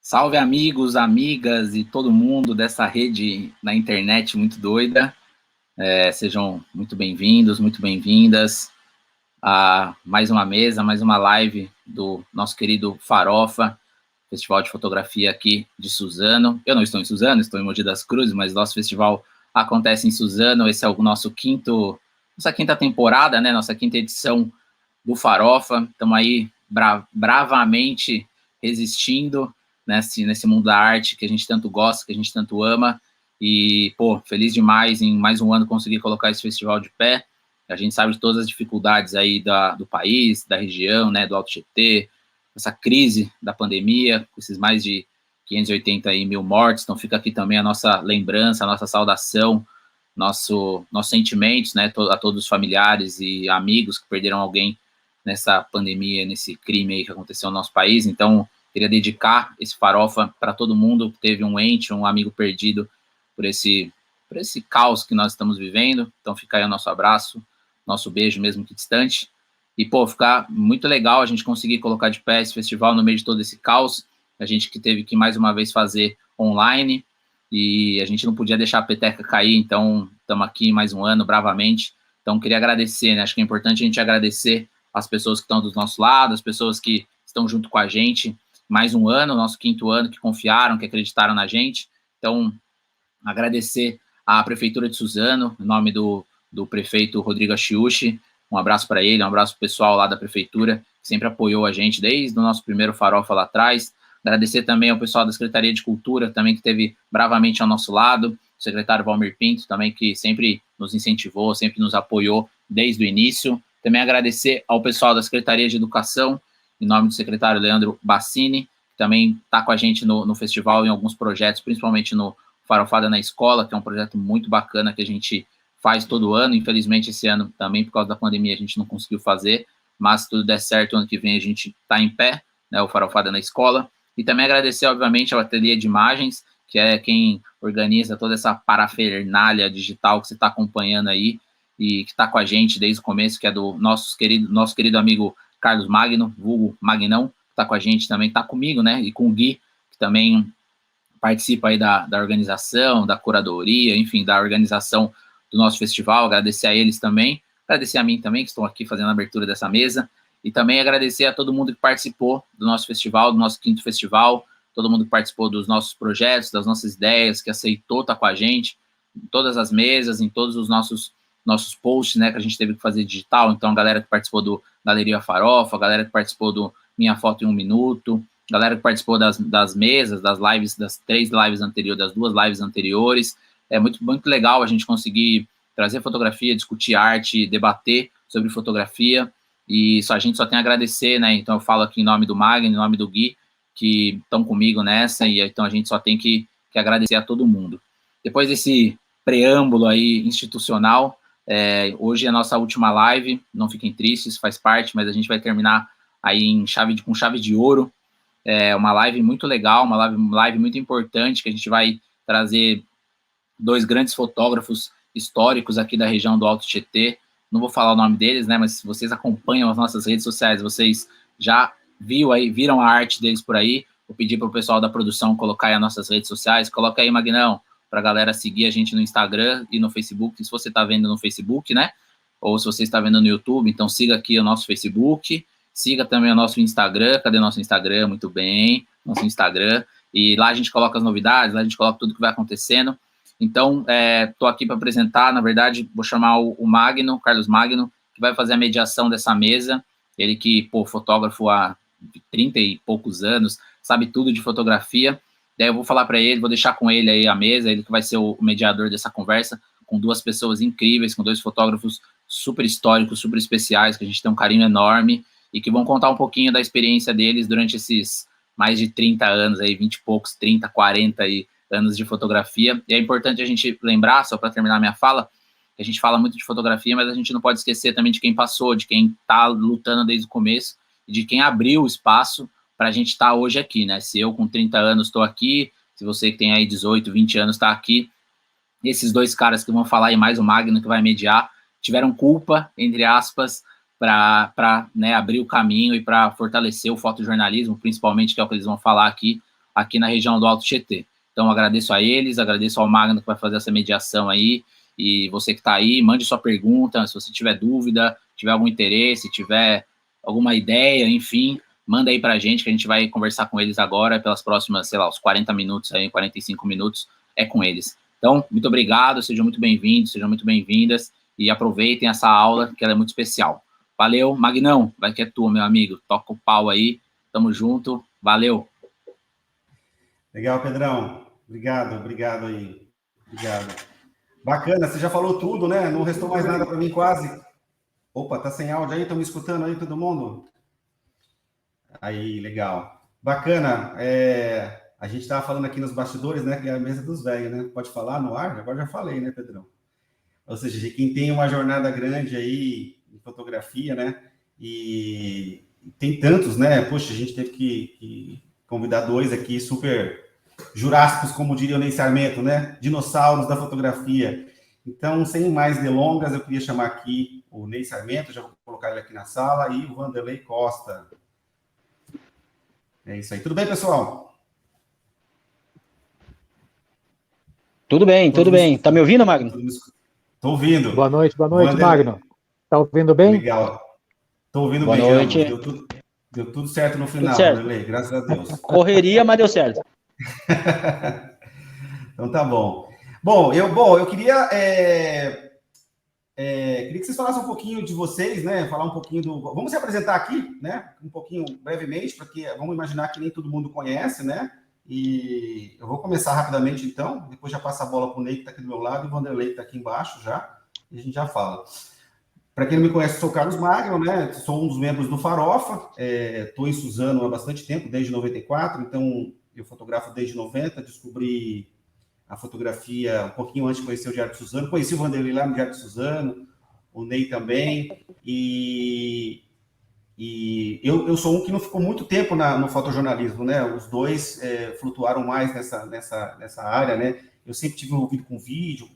Salve amigos, amigas e todo mundo dessa rede na internet muito doida. Sejam muito bem-vindos, muito bem-vindas a mais uma mesa, mais uma live do nosso querido Farofa, Festival de Fotografia aqui de Suzano. Eu não estou em Suzano, estou em Mogi das Cruzes, mas nosso festival acontece em Suzano. Esse é o nossa quinta temporada, né? Nossa quinta edição do Farofa. Estamos aí bravamente resistindo nesse mundo da arte que a gente tanto gosta, que a gente tanto ama. E, pô, feliz demais em mais um ano conseguir colocar esse festival de pé. A gente sabe de todas as dificuldades aí do país, da região, né, do Alto Tietê, essa crise da pandemia, com esses mais de 580 mil mortes. Então fica aqui também a nossa lembrança, a nossa saudação, nossos sentimentos, né, a todos os familiares e amigos que perderam alguém nessa pandemia, nesse crime aí que aconteceu no nosso país. Então, queria dedicar esse Farofa para todo mundo que teve um ente, um amigo perdido por esse caos que nós estamos vivendo. Então, fica aí o nosso abraço, nosso beijo, mesmo que distante. E, pô, ficar muito legal a gente conseguir colocar de pé esse festival no meio de todo esse caos. A gente que teve que, mais uma vez, fazer online e a gente não podia deixar a peteca cair, então estamos aqui mais um ano, bravamente. Então, queria agradecer, né? Acho que é importante a gente agradecer as pessoas que estão do nosso lado, as pessoas que estão junto com a gente. Mais um ano, nosso quinto ano, que confiaram, que acreditaram na gente. Então, agradecer à Prefeitura de Suzano, em nome do prefeito Rodrigo Achiuchi. Um abraço para ele, um abraço para o pessoal lá da Prefeitura, que sempre apoiou a gente desde o nosso primeiro Farofa lá atrás. Agradecer também ao pessoal da Secretaria de Cultura, também que esteve bravamente ao nosso lado, o secretário Valmir Pinto, também que sempre nos incentivou, sempre nos apoiou desde o início. Também agradecer ao pessoal da Secretaria de Educação, em nome do secretário Leandro Bassini, que também está com a gente no festival em alguns projetos, principalmente no Farofada na Escola, que é um projeto muito bacana que a gente faz todo ano. Infelizmente, esse ano também, por causa da pandemia, a gente não conseguiu fazer, mas se tudo der certo, ano que vem a gente está em pé, né, o Farofada na Escola. E também agradecer, obviamente, ao Ateliê de Imagens, que é quem organiza toda essa parafernália digital que você está acompanhando aí e que está com a gente desde o começo, que é do nosso querido amigo Carlos Magno, vulgo Magnão, que está com a gente também, está comigo, né, e com o Gui, que também participa aí da organização, da curadoria, enfim, da organização do nosso festival. Agradecer a eles também, agradecer a mim também, que estou aqui fazendo a abertura dessa mesa, e também agradecer a todo mundo que participou do nosso festival, do nosso quinto festival, todo mundo que participou dos nossos projetos, das nossas ideias, que aceitou estar com a gente, em todas as mesas, em todos os nossos posts, né, que a gente teve que fazer digital. Então, a galera que participou do Galeria Farofa, a galera que participou do Minha Foto em um Minuto, a galera que participou das mesas, das lives, das duas lives anteriores. É muito legal a gente conseguir trazer fotografia, discutir arte, debater sobre fotografia, e a gente só tem a agradecer, né? Então eu falo aqui em nome do Magno, em nome do Gui, que estão comigo nessa, e então a gente só tem que agradecer a todo mundo. Depois desse preâmbulo aí institucional, hoje é a nossa última live, não fiquem tristes, faz parte, mas a gente vai terminar aí com chave de ouro. É uma live muito legal, uma live muito importante, que a gente vai trazer dois grandes fotógrafos históricos aqui da região do Alto Tietê. Não vou falar o nome deles, né, mas se vocês acompanham as nossas redes sociais, vocês já viram a arte deles por aí. Vou pedir para o pessoal da produção colocar aí as nossas redes sociais. Coloca aí, Magnão, para a galera seguir a gente no Instagram e no Facebook, se você está vendo no Facebook, né, ou se você está vendo no YouTube, então siga aqui o nosso Facebook, siga também o nosso Instagram. Cadê nosso Instagram? Muito bem, nosso Instagram. E lá a gente coloca as novidades, lá a gente coloca tudo que vai acontecendo. Então, estou aqui para apresentar, na verdade, vou chamar o Magno, Carlos Magno, que vai fazer a mediação dessa mesa. Ele que, pô, fotógrafo há 30 e poucos anos, sabe tudo de fotografia. Daí eu vou falar para ele, vou deixar com ele aí a mesa, ele que vai ser o mediador dessa conversa, com duas pessoas incríveis, com dois fotógrafos super históricos, super especiais, que a gente tem um carinho enorme, e que vão contar um pouquinho da experiência deles durante esses mais de 30 anos, aí, 20 e poucos, 30, 40 anos de fotografia. E é importante a gente lembrar, só para terminar minha fala, que a gente fala muito de fotografia, mas a gente não pode esquecer também de quem passou, de quem está lutando desde o começo, e de quem abriu o espaço para a gente estar hoje aqui, né? Se eu com 30 anos estou aqui, se você que tem aí 18, 20 anos está aqui, esses dois caras que vão falar e mais o Magno que vai mediar, tiveram culpa, entre aspas, para né, abrir o caminho e para fortalecer o fotojornalismo, principalmente, que é o que eles vão falar aqui. aqui na região do Alto Tietê. Então, agradeço a eles, agradeço ao Magno que vai fazer essa mediação aí, e você que está aí, mande sua pergunta, se você tiver dúvida, tiver algum interesse, tiver alguma ideia, enfim, manda aí para a gente, que a gente vai conversar com eles agora, pelas próximas, sei lá, os 40 minutos aí, 45 minutos, é com eles. Então, muito obrigado, sejam muito bem-vindos, sejam muito bem-vindas, e aproveitem essa aula, que ela é muito especial. Valeu, Magnão, vai que é tua, meu amigo, toca o pau aí, tamo junto, valeu. Legal, Pedrão, obrigado aí, obrigado. Bacana, você já falou tudo, né? Não restou mais nada para mim, quase. Opa, tá sem áudio aí? Estão me escutando aí, todo mundo? Aí, legal. Bacana. A gente estava falando aqui nos bastidores, né? Que é a mesa dos velhos, né? Pode falar no ar? Agora já falei, né, Pedrão? Ou seja, quem tem uma jornada grande aí em fotografia, né? E tem tantos, né? Poxa, a gente teve que convidar dois aqui super jurássicos, como diria o Ney Sarmento, né? Dinossauros da fotografia. Então, sem mais delongas, eu queria chamar aqui o Ney Sarmento, já vou colocar ele aqui na sala, e o Vanderlei Costa. É isso aí. Tudo bem, pessoal? Tudo bem, tudo bem. Tá me ouvindo, Magno? Tô ouvindo. Boa noite, Magno. Tá ouvindo bem? Legal. Tô ouvindo Boa bem. Noite. Deu tudo certo no final, Vanderlei, graças a Deus. Correria, mas deu certo. Então tá bom. Bom, eu queria que vocês falassem um pouquinho de vocês, né? Falar um pouquinho do. Vamos se apresentar aqui, né? Um pouquinho brevemente, porque vamos imaginar que nem todo mundo conhece, né? E eu vou começar rapidamente, então. Depois já passa a bola para o Ney, que está aqui do meu lado, e o Vanderlei, que está aqui embaixo já. E a gente já fala. Para quem não me conhece, sou o Carlos Magno, né? Sou um dos membros do Farofa. Estou em Suzano há bastante tempo, desde 94. Então, eu fotografo desde 90. Descobri a fotografia um pouquinho antes de conhecer o Diário de Suzano. Conheci o Vanderlei lá no Diário de Suzano, o Ney também. E eu sou um que não ficou muito tempo no fotojornalismo, né? Os dois flutuaram mais nessa área, né? Eu sempre tive envolvido com vídeo,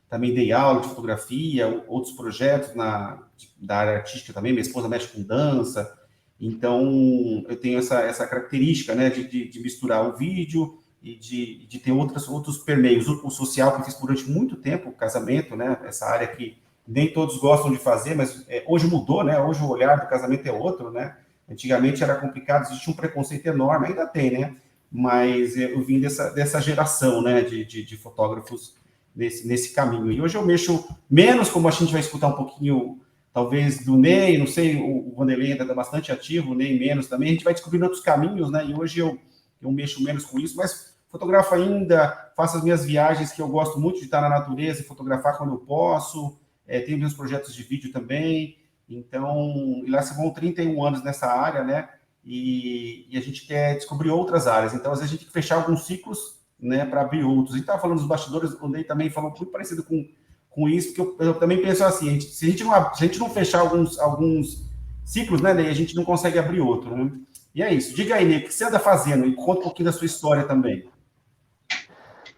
também dei aula de fotografia, outros projetos da área artística também. Minha esposa mexe com dança, então eu tenho essa característica, né? De misturar o vídeo e de ter outros permeios. O social que eu fiz durante muito tempo, o casamento, né? Essa área que nem todos gostam de fazer, mas hoje mudou, né? Hoje o olhar do casamento é outro, né? Antigamente era complicado, existia um preconceito enorme, ainda tem, né? Mas eu vim dessa geração, né? De fotógrafos nesse caminho. E hoje eu mexo menos, como a gente vai escutar um pouquinho, talvez, do Ney, não sei, o Vanderlei ainda está bastante ativo, o Ney menos também. A gente vai descobrindo outros caminhos, né? E hoje eu mexo menos com isso, mas fotografo ainda, faço as minhas viagens, que eu gosto muito de estar na natureza e fotografar quando eu posso. Tenho meus projetos de vídeo também, então, e lá se vão 31 anos nessa área, né, e a gente quer descobrir outras áreas, então, às vezes a gente tem que fechar alguns ciclos, né, para abrir outros. A gente estava falando dos bastidores, o Ney também falou muito parecido com isso, porque eu também penso assim, se a gente não fechar alguns ciclos, né, Ney, a gente não consegue abrir outro, né? E é isso. Diga aí, Ney, o que você anda fazendo? E conta um pouquinho da sua história também.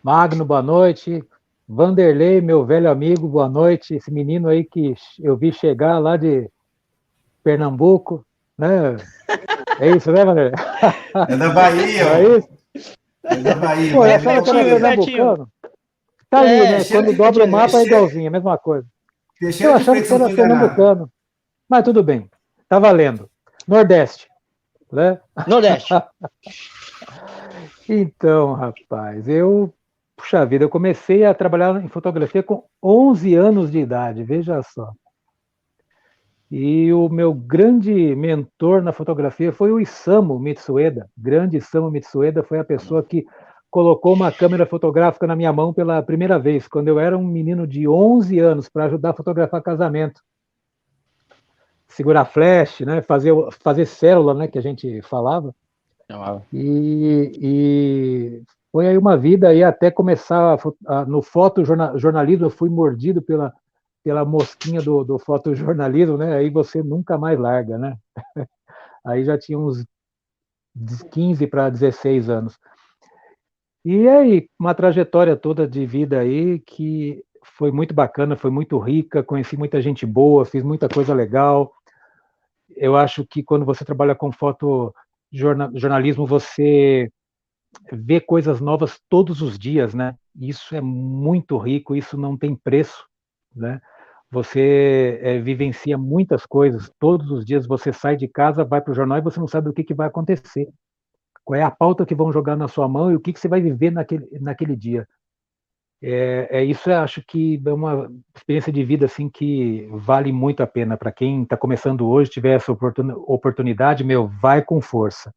Magno, boa noite. Vanderlei, meu velho amigo, boa noite. Esse menino aí que eu vi chegar lá de Pernambuco, né? É isso, né, Vanderlei? É da Bahia. É isso? É da Bahia. Pô, essa era pernambucano. Tá ali, né? Quando dobra o mapa é igualzinho, a mesma coisa. Eu achava que era pernambucano. Mas tudo bem, tá valendo. Nordeste, né? Nordeste. Então, rapaz, puxa vida, eu comecei a trabalhar em fotografia com 11 anos de idade, veja só. E o meu grande mentor na fotografia foi o Isamu Mitsueda. Grande Isamu Mitsueda foi a pessoa que colocou uma câmera fotográfica na minha mão pela primeira vez, quando eu era um menino de 11 anos, para ajudar a fotografar casamento. Segurar flash, né? fazer célula, né? Que a gente falava. E foi aí uma vida aí até começar no fotojornalismo. Eu fui mordido pela mosquinha do fotojornalismo, né? Aí você nunca mais larga, né? Aí já tinha uns 15 para 16 anos. E aí, uma trajetória toda de vida aí que foi muito bacana, foi muito rica, conheci muita gente boa, fiz muita coisa legal. Eu acho que quando você trabalha com fotojornalismo, você ver coisas novas todos os dias, né? Isso é muito rico, isso não tem preço, né? Você vivencia muitas coisas, todos os dias você sai de casa, vai para o jornal e você não sabe o que vai acontecer. Qual é a pauta que vão jogar na sua mão e o que você vai viver naquele dia. Isso eu acho que é uma experiência de vida assim que vale muito a pena para quem está começando hoje, tiver essa oportunidade, vai com força.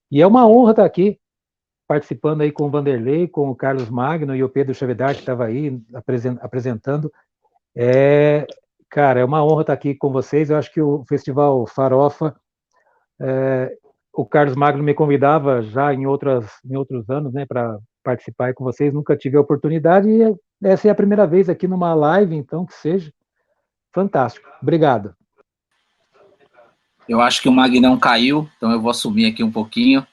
E é uma honra estar aqui, participando aí com o Vanderlei, com o Carlos Magno e o Pedro Chavedar, que estava aí apresentando. Cara, é uma honra estar aqui com vocês. Eu acho que o Festival Farofa, o Carlos Magno me convidava já em outros anos, né, para participar aí com vocês. Nunca tive a oportunidade e essa é a primeira vez aqui numa live, então que seja fantástico. Obrigado. Eu acho que o Magnão caiu, então eu vou assumir aqui um pouquinho.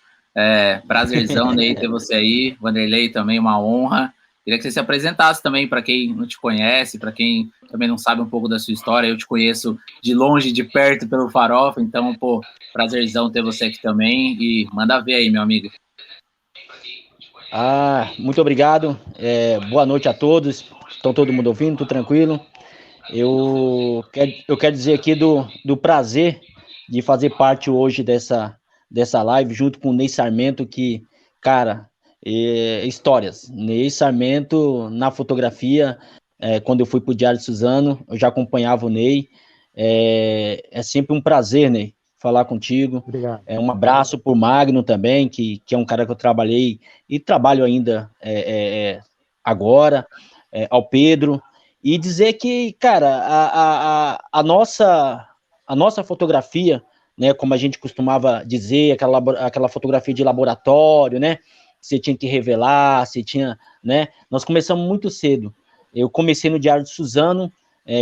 Prazerzão, Ney, ter você aí. Vanderlei também, uma honra. Queria que você se apresentasse também para quem não te conhece, para quem também não sabe um pouco da sua história. Eu te conheço de longe, de perto, pelo Farofa, então, pô, prazerzão ter você aqui também. E manda ver aí, meu amigo. Muito obrigado. Boa noite a todos. Estão todo mundo ouvindo? Tudo tranquilo? Eu quero dizer aqui do prazer de fazer parte hoje dessa live, junto com o Ney Sarmento, que, cara, histórias. Ney Sarmento, na fotografia, quando eu fui pro Diário de Suzano, eu já acompanhava o Ney. É sempre um prazer, Ney, falar contigo. Obrigado. Um abraço por Magno também, que é um cara que eu trabalhei e trabalho ainda agora, ao Pedro. E dizer que, cara, a nossa fotografia, né, como a gente costumava dizer, aquela fotografia de laboratório, né, você tinha que revelar, você tinha, né, nós começamos muito cedo. Eu comecei no Diário de Suzano,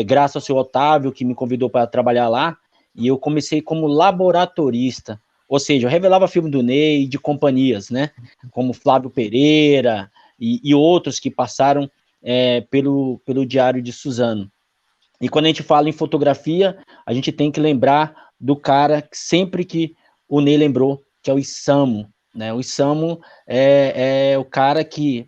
graças ao seu Otávio, que me convidou para trabalhar lá, e eu comecei como laboratorista, ou seja, eu revelava filme do Ney, de companhias, né, como Flávio Pereira e outros que passaram pelo Diário de Suzano. E quando a gente fala em fotografia, a gente tem que lembrar do cara que sempre que o Ney lembrou, que é o Isamo, né? O Isamo é o cara que,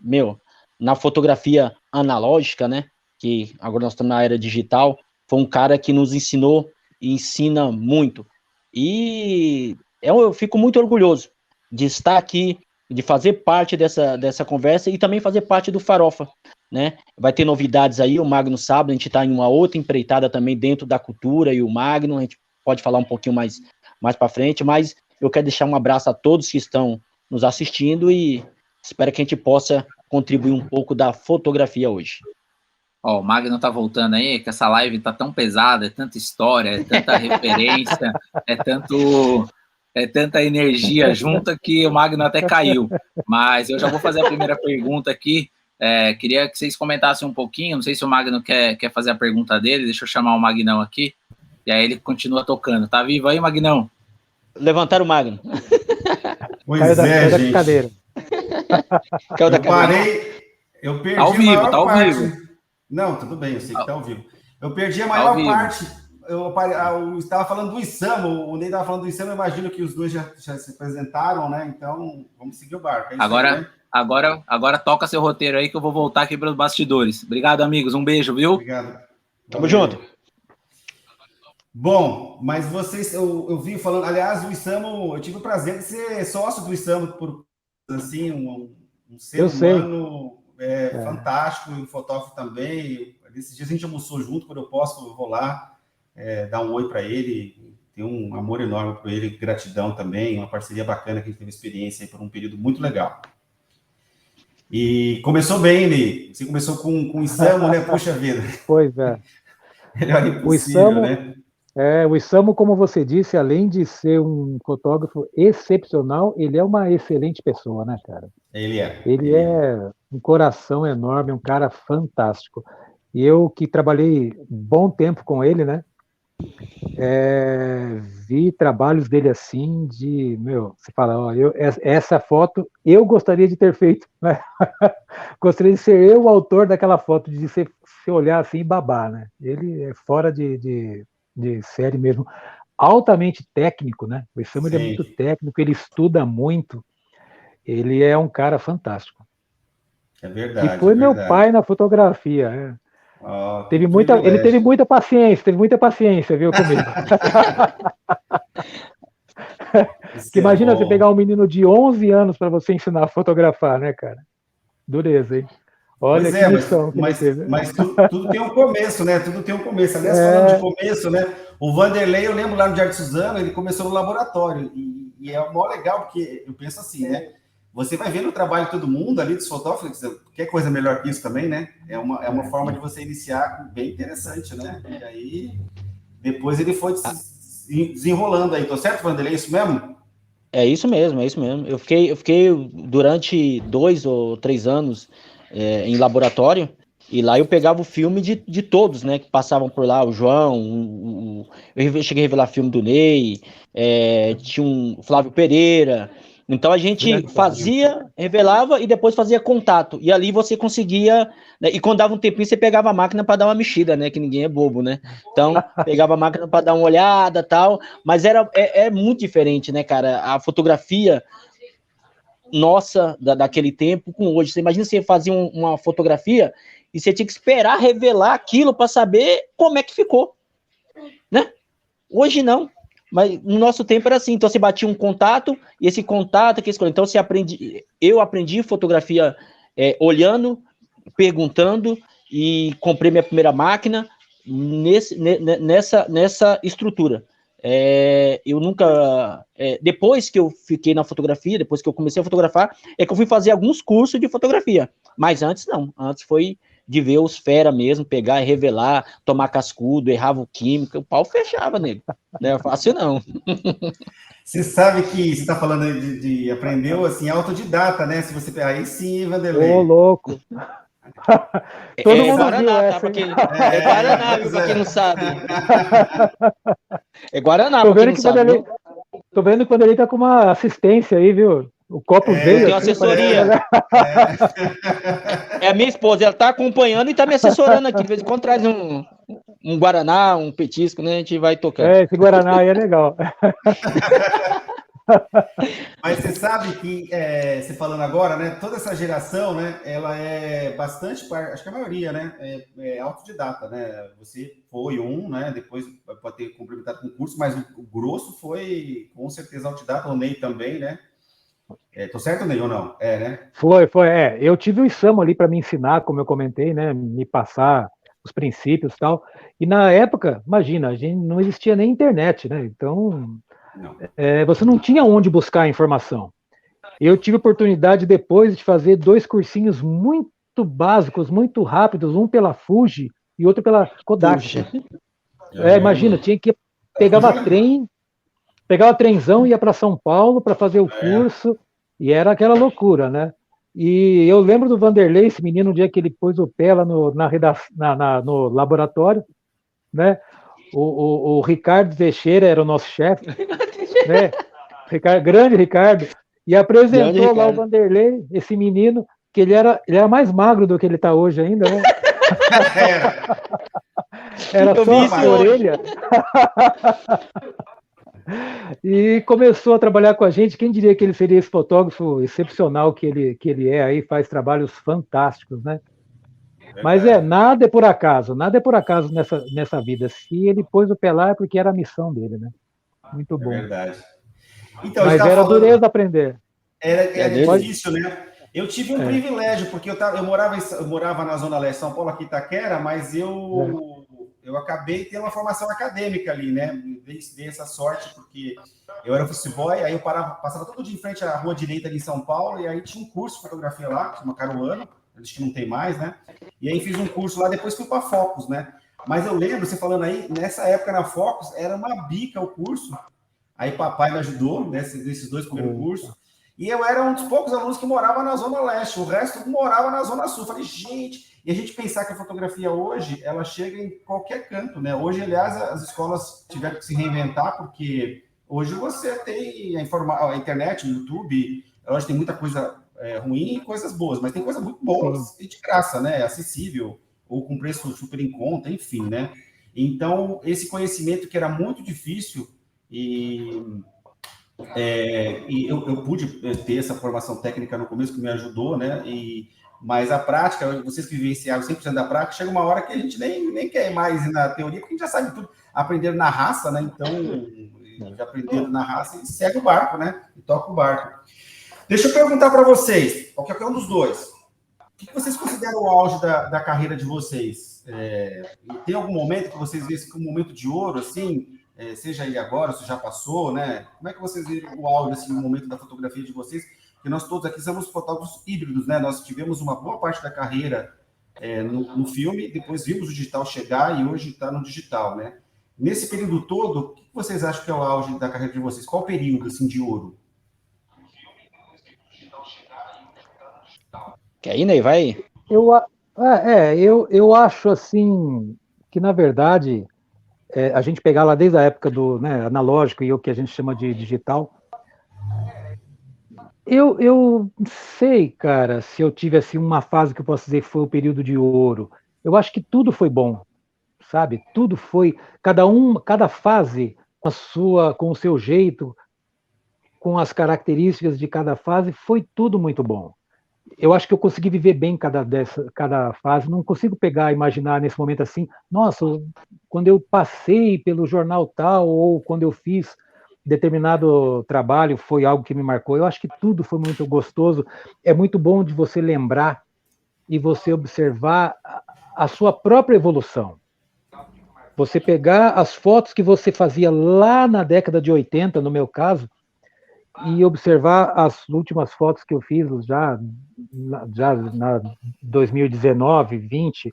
na fotografia analógica, né, que agora nós estamos na era digital, foi um cara que nos ensinou e ensina muito. E eu fico muito orgulhoso de estar aqui, de fazer parte dessa conversa e também fazer parte do Farofa, né? Vai ter novidades aí, o Magno sabe, a gente está em uma outra empreitada também dentro da cultura e o Magno, a gente pode falar um pouquinho mais para frente, mas eu quero deixar um abraço a todos que estão nos assistindo e espero que a gente possa contribuir um pouco da fotografia hoje. O Magno tá voltando aí, que essa live tá tão pesada, é tanta história, é tanta referência, é tanta energia junta que o Magno até caiu. Mas eu já vou fazer a primeira pergunta aqui. Queria que vocês comentassem um pouquinho, não sei se o Magno quer fazer a pergunta dele, deixa eu chamar o Magnão aqui, e aí ele continua tocando. Tá vivo aí, Magnão? Levantaram o Magno. Pois gente. Cadeira. Eu perdi ao vivo, tá ao parte. Vivo. Não, tudo bem, eu sei que tá ao vivo. Eu perdi a maior parte. Eu estava falando do Isamo, o Ney estava falando do Isamo, eu imagino que os dois já se apresentaram, né? Então, vamos seguir o barco. Agora toca seu roteiro aí que eu vou voltar aqui para os bastidores. Obrigado, amigos. Um beijo, viu? Obrigado. Tamo junto. Bom, mas vocês, eu vi falando, aliás, o Isamo, eu tive o prazer de ser sócio do Isamo por, assim, um ser humano fantástico, e um fotógrafo também. Esses dias a gente almoçou junto, quando eu posso, eu vou lá dar um oi para ele, tenho um amor enorme por ele, gratidão também, uma parceria bacana que a gente teve experiência aí por um período muito legal. E começou bem, Ney. Você começou com o Isamo, né? Puxa vida. Pois é. Melhor impossível, né? O Isamo, como você disse, além de ser um fotógrafo excepcional, ele é uma excelente pessoa, né, cara? Ele é um coração enorme, um cara fantástico. E eu que trabalhei bom tempo com ele, né? Vi trabalhos dele assim, você fala, essa foto eu gostaria de ter feito, né? Gostaria de ser eu o autor daquela foto, de se olhar assim e babar, né? Ele é fora de série mesmo, altamente técnico, né? O Isamo, ele é muito técnico, ele estuda muito, Ele é um cara fantástico. É verdade. E foi é meu verdade. pai na fotografia. Oh, Ele teve muita paciência, viu, comigo. Isso Que é imagina você bom. pegar um menino de 11 anos para você ensinar a fotografar, né, cara? Dureza, hein? Olha Pois que é, missão que ele teve. mas tudo tem um começo, né? Tudo tem um começo. Aliás, falando de começo, né? O Vanderlei, eu lembro lá no Jardim Suzano, ele começou no laboratório. E é mó legal, porque eu penso assim, né? Você vai vendo o trabalho de todo mundo ali, dos fotógrafos, quer coisa melhor que isso também, né? É uma forma de você iniciar bem interessante, né? E aí, depois ele foi desenrolando aí. Tô certo, Vanderlei? É isso mesmo? É isso mesmo, é isso mesmo. Eu fiquei durante 2 ou 3 anos em laboratório, e lá eu pegava o filme de todos, né, que passavam por lá, o João, eu cheguei a revelar filme do Ney, tinha o Flávio Pereira. Então a gente fazia, revelava e depois fazia contato. E ali você conseguia, né, e quando dava um tempinho, você pegava a máquina para dar uma mexida, né? Que ninguém é bobo, né? Então, pegava a máquina para dar uma olhada, tal. Mas é muito diferente, né, cara? A fotografia nossa daquele tempo com hoje. Você imagina você fazer uma fotografia e você tinha que esperar revelar aquilo para saber como é que ficou, né? Hoje não. Mas no nosso tempo era assim, então você batia um contato, e esse contato que escolheu. Então eu aprendi fotografia olhando, perguntando, e comprei minha primeira máquina nessa estrutura. Eu nunca. Depois que eu fiquei na fotografia, depois que eu comecei a fotografar, é que eu fui fazer alguns cursos de fotografia. Mas antes não. Antes foi de ver os fera mesmo, pegar e revelar, tomar cascudo, errava o químico, o pau fechava nele. Não é fácil, não. Você sabe que você está falando de aprendeu assim, autodidata, né? Se você aí sim, Vanderlei. Ô, louco. Todo mundo Guaraná, viu essa, tá? hein? Guaraná, viu? Pra quem não sabe. É Guaraná, Tô pra quem vendo não que sabe, viu? Tô vendo que o Vanderlei tá com uma assistência aí, viu? O copo veio. Tem uma assessoria. A minha esposa, ela tá acompanhando e tá me assessorando aqui. De vez em quando traz um Guaraná, um petisco, né? A gente vai tocando. Esse Guaraná aí é legal. Mas você sabe que, você falando agora, né? Toda essa geração, né? Ela é bastante, acho que a maioria, né? É autodidata, né? Você foi né? Depois pode ter complementado com o curso, mas o grosso foi com certeza autodidata, o Ney também, né? Tô certo, Ney, ou não? Né? Foi. Eu tive o Isamo ali para me ensinar, como eu comentei, né? Me passar os princípios e tal. E na época, imagina, a gente não existia nem internet, né? Então, você não tinha onde buscar a informação. Eu tive a oportunidade depois de fazer 2 cursinhos muito básicos, muito rápidos, um pela Fuji e outro pela Kodak. Imagina, tinha que pegava trenzão, ia para São Paulo para fazer o curso, e era aquela loucura, né? E eu lembro do Vanderlei, esse menino, um dia que ele pôs o pé lá no laboratório, né? O Ricardo Teixeira era o nosso chefe, né? Grande Ricardo, e apresentou lá o Vanderlei, esse menino, que ele era mais magro do que ele está hoje ainda, né? Era só a orelha. E começou a trabalhar com a gente. Quem diria que ele seria esse fotógrafo excepcional que ele é aí, faz trabalhos fantásticos, né? Mas nada é por acaso nessa vida. Se ele pôs o pé lá é porque era a missão dele, né? Muito bom. É verdade. Então, mas era dureza aprender. Era difícil, né? Eu tive um privilégio, porque eu morava na Zona Leste, São Paulo, aqui em Itaquera, mas eu acabei tendo uma formação acadêmica ali, né? Dei essa sorte, porque eu era office boy, aí eu passava todo dia em frente à Rua Direita ali em São Paulo, e aí tinha um curso de fotografia lá, que chama Caruana, acho que não tem mais, né? E aí fiz um curso lá, depois fui para Focus, né? Mas eu lembro, você falando aí, nessa época na Focus, era uma bica o curso. Aí papai me ajudou, né, nesses 2 primeiros cursos. E eu era um dos poucos alunos que morava na Zona Leste. O resto morava na Zona Sul. Falei, gente... E a gente pensar que a fotografia hoje, ela chega em qualquer canto, né? Hoje, aliás, as escolas tiveram que se reinventar, porque hoje você tem a internet, o YouTube, hoje tem muita coisa ruim e coisas boas, mas tem coisas muito boas e de graça, né? Acessível, ou com preço super em conta, enfim, né? Então, esse conhecimento que era muito difícil e E eu pude ter essa formação técnica no começo, que me ajudou, né? Mas a prática, vocês que vivenciaram 100% da prática, chega uma hora que a gente nem quer mais ir na teoria, porque a gente já sabe tudo. Aprenderam na raça, né? Então, já aprenderam na raça e segue o barco, né? E toca o barco. Deixa eu perguntar para vocês, qualquer um dos dois, o que vocês consideram o auge da carreira de vocês? Tem algum momento que vocês veem como um momento de ouro, assim, seja aí agora, se já passou, né? Como é que vocês veem o auge, assim, no momento da fotografia de vocês? Porque nós todos aqui somos fotógrafos híbridos, né? Nós tivemos uma boa parte da carreira no filme, depois vimos o digital chegar e hoje está no digital, né? Nesse período todo, o que vocês acham que é o auge da carreira de vocês? Qual o período, assim, de ouro? Quer ir, Ney? Vai. Eu acho assim que, na verdade, a gente pegar lá desde a época do, né, analógico e o que a gente chama de digital, eu sei, cara, se eu tive assim, uma fase que eu posso dizer que foi o período de ouro. Eu acho que tudo foi bom, sabe? Tudo foi, cada fase com o seu jeito, com as características de cada fase, foi tudo muito bom. Eu acho que eu consegui viver bem cada fase. Não consigo imaginar nesse momento assim, nossa, quando eu passei pelo jornal tal, ou quando eu fiz determinado trabalho, foi algo que me marcou. Eu acho que tudo foi muito gostoso. É muito bom de você lembrar e você observar a sua própria evolução. Você pegar as fotos que você fazia lá na década de 80, no meu caso, e observar as últimas fotos que eu fiz já na 2019, 20,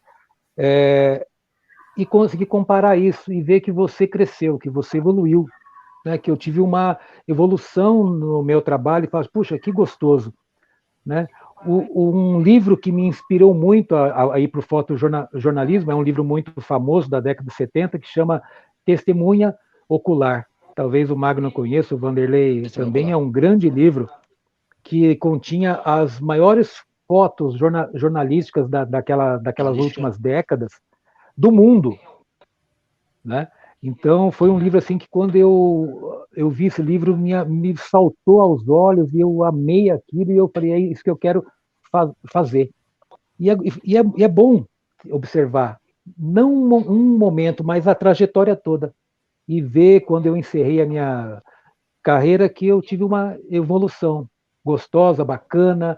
e conseguir comparar isso e ver que você cresceu, que você evoluiu, né? Que eu tive uma evolução no meu trabalho e falo, puxa, que gostoso, né? Um livro que me inspirou muito a ir para o fotojornalismo é um livro muito famoso da década de 70 que chama Testemunha Ocular. Talvez o Magno conheça, o Vanderlei também. É um grande livro que continha as maiores fotos jornalísticas daquelas últimas décadas do mundo, né? Então foi um livro assim que quando eu vi esse livro me saltou aos olhos e eu amei aquilo e eu falei, é isso que eu quero fazer. E é bom observar, não um momento, mas a trajetória toda. E ver quando eu encerrei a minha carreira que eu tive uma evolução gostosa, bacana,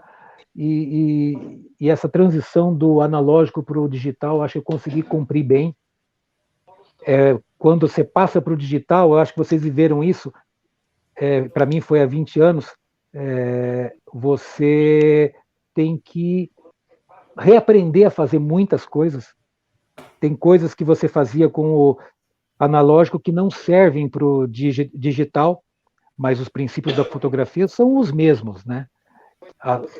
e essa transição do analógico para o digital, acho que eu consegui cumprir bem. Quando você passa para o digital, eu acho que vocês viveram isso, para mim foi há 20 anos, você tem que reaprender a fazer muitas coisas. Tem coisas que você fazia com o analógico que não servem para o digital, mas os princípios da fotografia são os mesmos, né?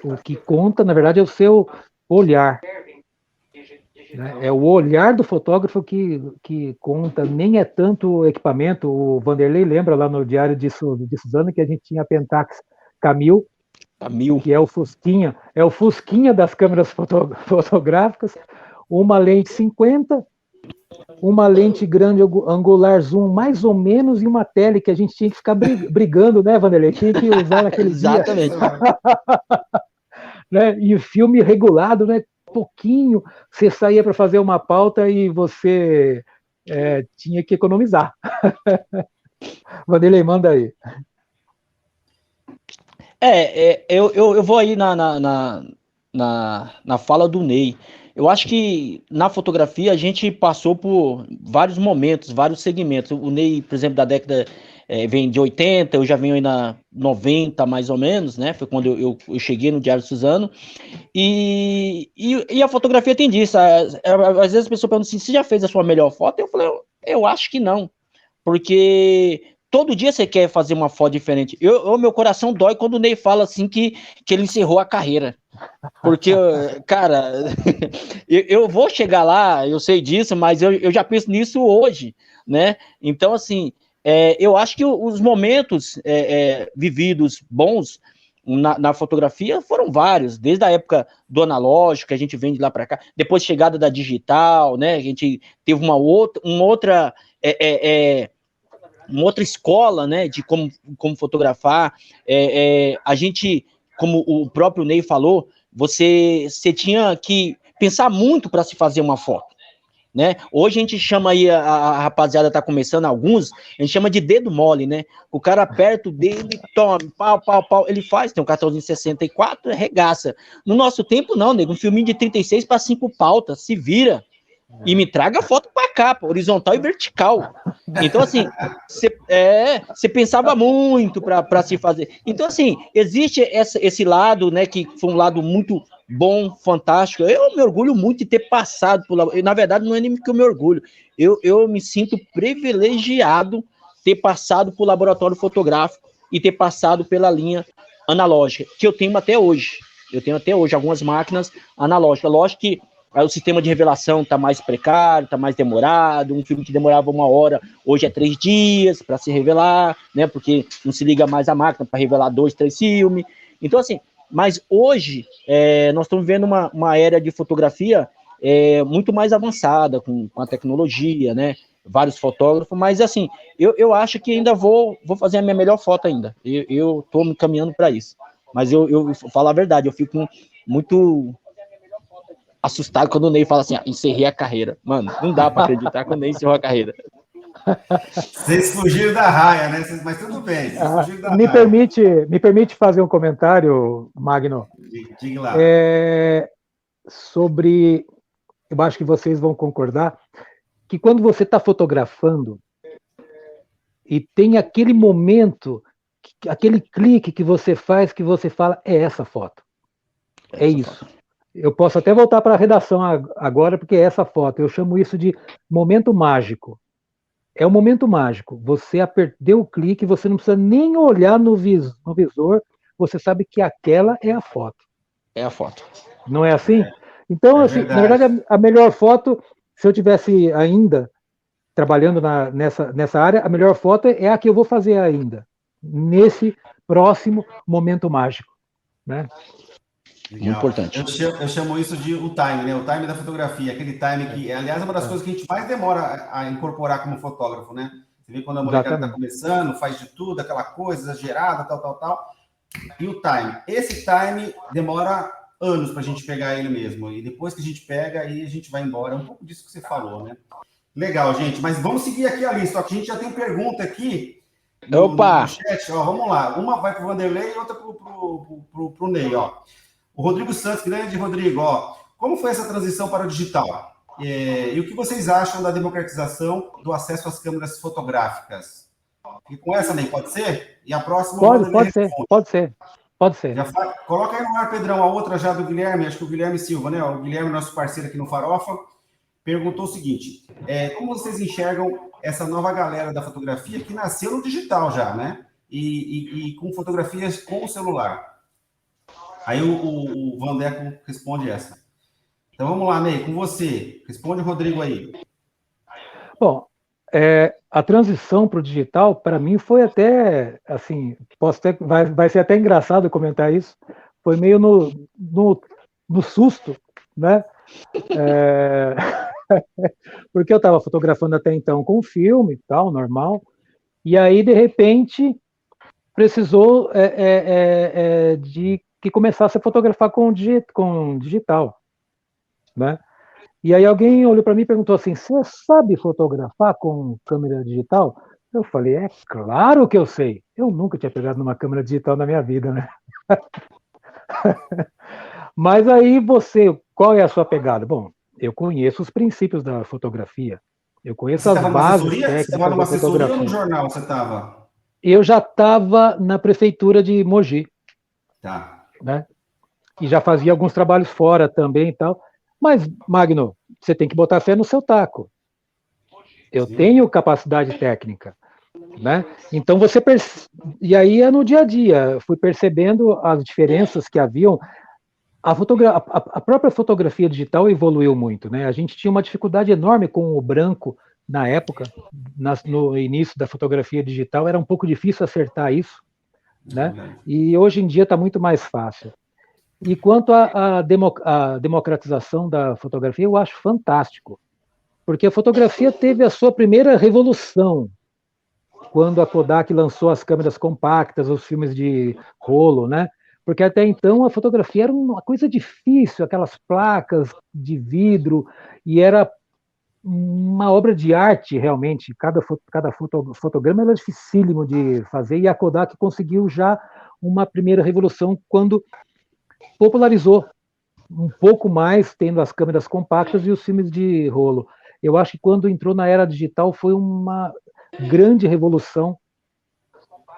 O que conta, na verdade, é o seu olhar. Né? É o olhar do fotógrafo que conta, nem é tanto o equipamento. O Vanderlei lembra lá no Diário de Suzano que a gente tinha a Pentax Camil, que é o Fusquinha das câmeras fotográficas, uma lente 50, uma lente grande angular zoom mais ou menos e uma tele que a gente tinha que ficar brigando, né, Vanderlei? Tinha que usar naquele Exatamente. dia. Né? E o filme regulado, né? Pouquinho, você saía para fazer uma pauta e você tinha que economizar. Vanderlei, manda aí. Eu vou aí na fala do Ney. Eu acho que na fotografia a gente passou por vários momentos, vários segmentos. O Ney, por exemplo, da década vem de 80, eu já venho aí na 90, mais ou menos, né? Foi quando eu cheguei no Diário Suzano. E a fotografia tem disso. Às vezes as pessoas perguntam assim, você já fez a sua melhor foto? Eu falei, eu acho que não. Porque todo dia você quer fazer uma foto diferente. Meu coração dói quando o Ney fala assim que ele encerrou a carreira. Porque, cara, eu vou chegar lá, eu sei disso, mas eu já penso nisso hoje, né? Então, assim, eu acho que os momentos vividos bons na fotografia foram vários, desde a época do analógico, que a gente vem de lá para cá, depois chegada da digital, né? A gente teve uma outra uma outra escola, né, de como fotografar. A gente, como o próprio Ney falou, você tinha que pensar muito para se fazer uma foto, né? Hoje a gente chama aí, a rapaziada está começando, alguns, a gente chama de dedo mole, né? O cara aperta o dedo e toma, pau, ele faz, tem um cartãozinho 64, regaça. No nosso tempo, não, nego, um filminho de 36 para 5 pautas, se vira. E me traga foto para capa, horizontal e vertical. Então, assim, você pensava muito para se fazer. Então, assim, existe esse lado, né, que foi um lado muito bom, fantástico. Eu me orgulho muito de ter passado por... Na verdade, não é nem que eu me orgulho. Eu me sinto privilegiado ter passado por laboratório fotográfico e ter passado pela linha analógica, que eu tenho até hoje. Eu tenho até hoje algumas máquinas analógicas. Lógico que o sistema de revelação está mais precário, está mais demorado. Um filme que demorava 1 hora, hoje é 3 dias para se revelar, né? Porque não se liga mais a máquina para revelar 2, 3 filmes. Então, assim, mas hoje nós estamos vivendo uma era de fotografia muito mais avançada, com a tecnologia, né? Vários fotógrafos, mas assim, eu acho que ainda vou fazer a minha melhor foto ainda. Eu estou me caminhando para isso. Mas eu falo a verdade, eu fico muito assustado quando o Ney fala assim, encerrei a carreira. Mano, não dá para acreditar que o Ney encerrou a carreira. Vocês fugiram da raia, né? Mas tudo bem. Me permite fazer um comentário, Magno? Diga lá. Sobre, eu acho que vocês vão concordar, que quando você está fotografando e tem aquele momento, aquele clique que você faz, que você fala, é essa foto. É isso. Eu posso até voltar para a redação agora, porque é essa foto. Eu chamo isso de momento mágico. É um momento mágico. Você deu o clique, você não precisa nem olhar no visor, você sabe que aquela é a foto. É a foto. Não é assim? Então, assim, na verdade, a melhor foto, se eu tivesse ainda trabalhando nessa área, a melhor foto é a que eu vou fazer ainda, nesse próximo momento mágico, né? Legal. Muito importante. Eu chamo isso de o time, né? O time da fotografia, aquele time que, aliás, é uma das coisas que a gente mais demora a incorporar como fotógrafo, né? Você vê quando a molecada está começando, faz de tudo, aquela coisa exagerada, tal. E o time. Esse time demora anos para a gente pegar ele mesmo. E depois que a gente pega, aí a gente vai embora. É um pouco disso que você falou, né? Legal, gente. Mas vamos seguir aqui a lista. A gente já tem pergunta aqui no chat. Ó, vamos lá. Uma vai para o Vanderlei e outra para o Ney, ó. O Rodrigo Santos, grande Rodrigo, ó, como foi essa transição para o digital? E o que vocês acham da democratização do acesso às câmeras fotográficas? E com essa, Ney, pode ser? E a próxima... Pode ser. Coloca aí no ar, Pedrão, a outra já do Guilherme, acho que o Guilherme Silva, né? O Guilherme, nosso parceiro aqui no Farofa, perguntou o seguinte, como vocês enxergam essa nova galera da fotografia que nasceu no digital já, né? E com fotografias com o celular? Aí o Vandeco responde essa. Então vamos lá, Ney, com você. Responde o Rodrigo aí. Bom, a transição para o digital, para mim, foi até, assim, vai ser até engraçado comentar isso, foi meio no susto, né? Porque eu estava fotografando até então com filme e tal, normal, e aí, de repente, precisou de que começasse a fotografar com digital, né? E aí alguém olhou para mim e perguntou assim, você sabe fotografar com câmera digital? Eu falei, é claro que eu sei. Eu nunca tinha pegado numa câmera digital na minha vida, né? Mas aí qual é a sua pegada? Bom, eu conheço os princípios da fotografia. Eu conheço as bases técnicas. Você estava numa assessoria ou no jornal você estava? Eu já estava na prefeitura de Mogi. Tá. Né? E já fazia alguns trabalhos fora também e tal. Mas, Magno, você tem que botar fé no seu taco. Eu tenho capacidade técnica, né? Então e aí no dia a dia, fui percebendo as diferenças que haviam. A própria fotografia digital evoluiu muito, né? A gente tinha uma dificuldade enorme com o branco na época, no início da fotografia digital, era um pouco difícil acertar isso, né? E hoje em dia está muito mais fácil. E quanto à democratização da fotografia, eu acho fantástico, porque a fotografia teve a sua primeira revolução quando a Kodak lançou as câmeras compactas, os filmes de rolo, né? Porque até então a fotografia era uma coisa difícil, aquelas placas de vidro, e era uma obra de arte, realmente. Cada fotograma era dificílimo de fazer, e a Kodak conseguiu já uma primeira revolução quando popularizou um pouco mais, tendo as câmeras compactas e os filmes de rolo. Eu acho que quando entrou na era digital foi uma grande revolução,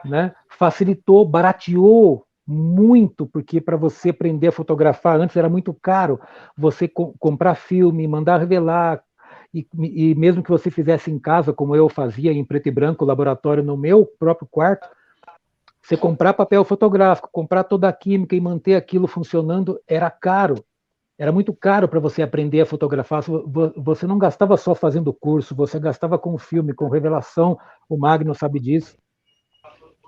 né? Facilitou, barateou muito, porque para você aprender a fotografar antes era muito caro, você comprar filme, mandar revelar, e mesmo que você fizesse em casa, como eu fazia em preto e branco, laboratório no meu próprio quarto, você comprar papel fotográfico, comprar toda a química e manter aquilo funcionando era caro. Era muito caro para você aprender a fotografar. Você não gastava só fazendo curso, você gastava com filme, com revelação. O Magno sabe disso.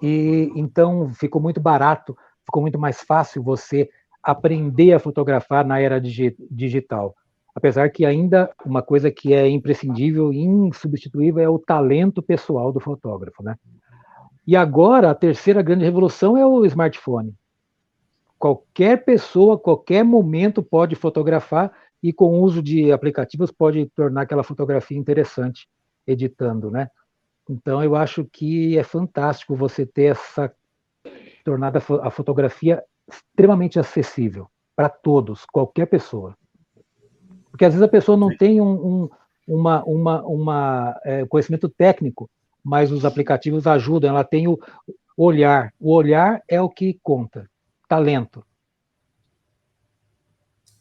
E então ficou muito barato, ficou muito mais fácil você aprender a fotografar na era digital. Apesar que ainda uma coisa que é imprescindível e insubstituível é o talento pessoal do fotógrafo, né? E agora a terceira grande revolução é o smartphone. Qualquer pessoa, qualquer momento pode fotografar, e com o uso de aplicativos pode tornar aquela fotografia interessante, editando, né? Então eu acho que é fantástico você ter tornado a fotografia extremamente acessível para todos, qualquer pessoa. Porque às vezes a pessoa não tem conhecimento técnico, mas os aplicativos ajudam, ela tem o olhar. O olhar é o que conta. Talento.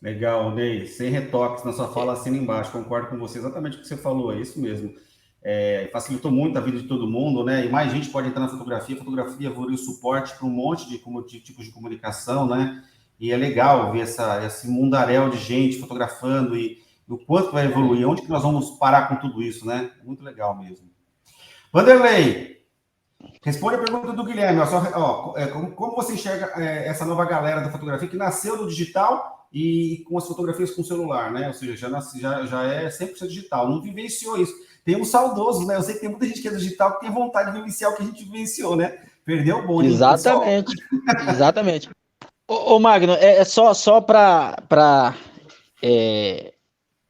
Legal, Ney. Sem retoques na sua fala, assina embaixo. Concordo com você, exatamente o que você falou, é isso mesmo. Facilitou muito a vida de todo mundo, né? E mais gente pode entrar na fotografia. A fotografia evoluiu suporte para um monte de tipos de comunicação, né? E é legal ver esse mundaréu de gente fotografando e o quanto vai evoluir, onde que nós vamos parar com tudo isso, né? É muito legal mesmo. Vanderlei, responde a pergunta do Guilherme. Como você enxerga essa nova galera da fotografia que nasceu no digital e com as fotografias com celular, né? Ou seja, já é 100% digital, não vivenciou isso. Tem uns saudosos, né? Eu sei que tem muita gente que é digital que tem vontade de vivenciar o que a gente vivenciou, né? Perdeu o bonde. Exatamente, exatamente. Ô Magno, só para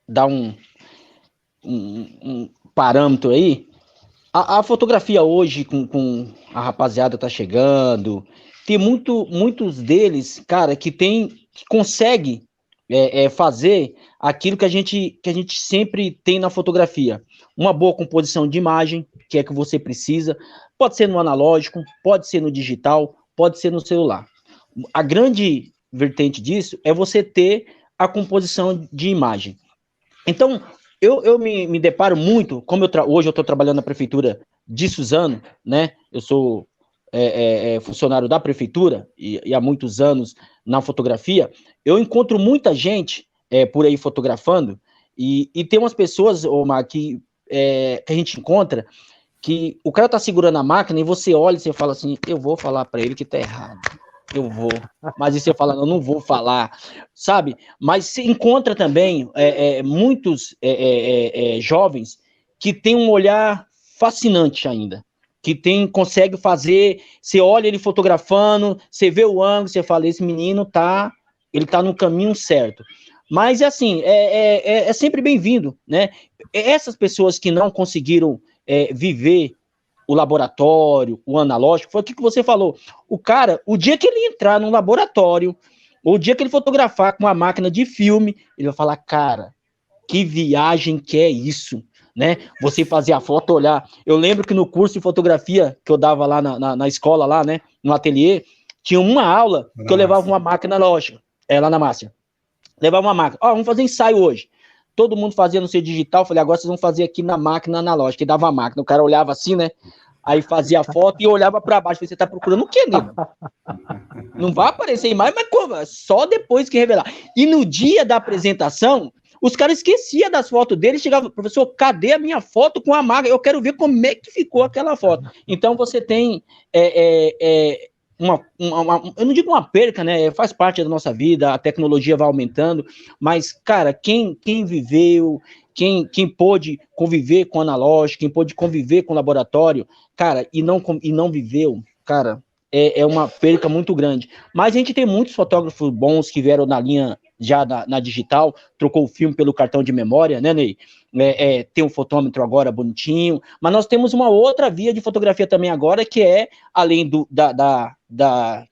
dar um parâmetro aí. A fotografia hoje, com a rapaziada tá chegando, tem muitos deles, cara, que consegue fazer aquilo que a gente sempre tem na fotografia. Uma boa composição de imagem, que é que você precisa, pode ser no analógico, pode ser no digital, pode ser no celular. A grande vertente disso é você ter a composição de imagem. Então, eu me deparo muito, como hoje eu estou trabalhando na prefeitura de Suzano, né? Eu sou funcionário da prefeitura e há muitos anos na fotografia. Eu encontro muita gente por aí fotografando e tem umas pessoas, Omar, que a gente encontra que o cara tá segurando a máquina e você olha e você fala assim, eu vou falar para ele que tá errado. Eu vou, mas aí você fala, não vou falar, sabe? Mas você encontra também muitos jovens que têm um olhar fascinante ainda, que consegue fazer, você olha ele fotografando, você vê o ângulo, você fala, esse menino ele tá no caminho certo. Mas assim, é sempre bem-vindo, né? Essas pessoas que não conseguiram viver o laboratório, o analógico, foi o que você falou. O cara, o dia que ele entrar num laboratório, ou o dia que ele fotografar com uma máquina de filme, ele vai falar, cara, que viagem que é isso, né? Você fazer a foto, olhar. Eu lembro que no curso de fotografia que eu dava lá na escola, lá, né, no ateliê, tinha uma aula que eu levava uma máquina analógica, lá na Márcia. Levava uma máquina. Vamos fazer ensaio hoje. Todo mundo fazia no seu digital, falei, agora vocês vão fazer aqui na máquina analógica, e dava a máquina, o cara olhava assim, né, aí fazia a foto e olhava para baixo, falei, você tá procurando o quê, nego? Não vai aparecer imagem, mas como? Só depois que revelar. E no dia da apresentação, os caras esqueciam das fotos deles, chegavam, professor, cadê a minha foto com a máquina? Eu quero ver como é que ficou aquela foto. Então você tem eu não digo uma perca, né? Faz parte da nossa vida, a tecnologia vai aumentando, mas, cara, quem viveu, quem pôde conviver com analógico, quem pôde conviver com laboratório, cara, e não viveu, cara, é uma perca muito grande. Mas a gente tem muitos fotógrafos bons que vieram na linha já na digital, trocou o filme pelo cartão de memória, né, Ney? Tem um fotômetro agora bonitinho, mas nós temos uma outra via de fotografia também agora, que é, além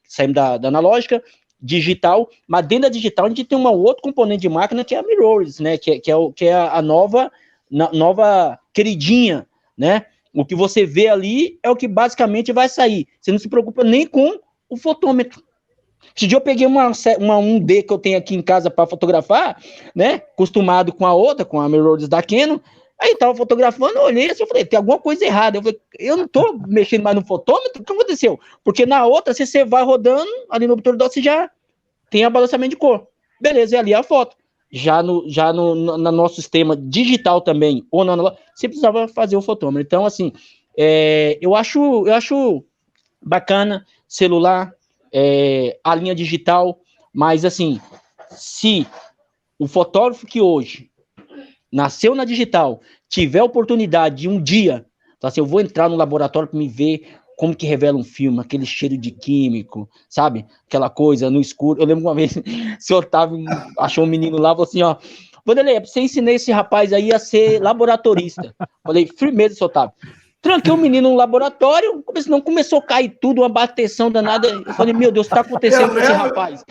saímos da analógica, digital, mas dentro da digital a gente tem um outro componente de máquina, que é a mirrorless, né, que é a nova queridinha, né? O que você vê ali é o que basicamente vai sair. Você não se preocupa nem com o fotômetro. Esse dia eu peguei uma 1D que eu tenho aqui em casa para fotografar, né? Acostumado com a outra, com a mirrorless da Canon. Aí tava fotografando, eu olhei assim, eu falei, tem alguma coisa errada. Eu falei, eu não tô mexendo mais no fotômetro? O que aconteceu? Porque na outra, se você vai rodando, ali no obturador, você já tem abalançamento de cor. Beleza, é ali a foto. Já no nosso sistema digital também, ou você precisava fazer o fotômetro. Então, assim, eu acho bacana, celular, a linha digital, mas, assim, se o fotógrafo que hoje nasceu na digital tiver a oportunidade de um dia, então, assim, eu vou entrar no laboratório para me ver como que revela um filme, aquele cheiro de químico, sabe? Aquela coisa no escuro. Eu lembro uma vez, o seu Otávio achou um menino lá, falou assim, ó, Vanderlei, é pra você ensinar esse rapaz aí a ser laboratorista. Falei, firmeza, seu Otávio. Tranquei o menino no laboratório, senão começou a cair tudo, uma bateção danada. Eu falei, meu Deus, o que tá acontecendo com esse rapaz?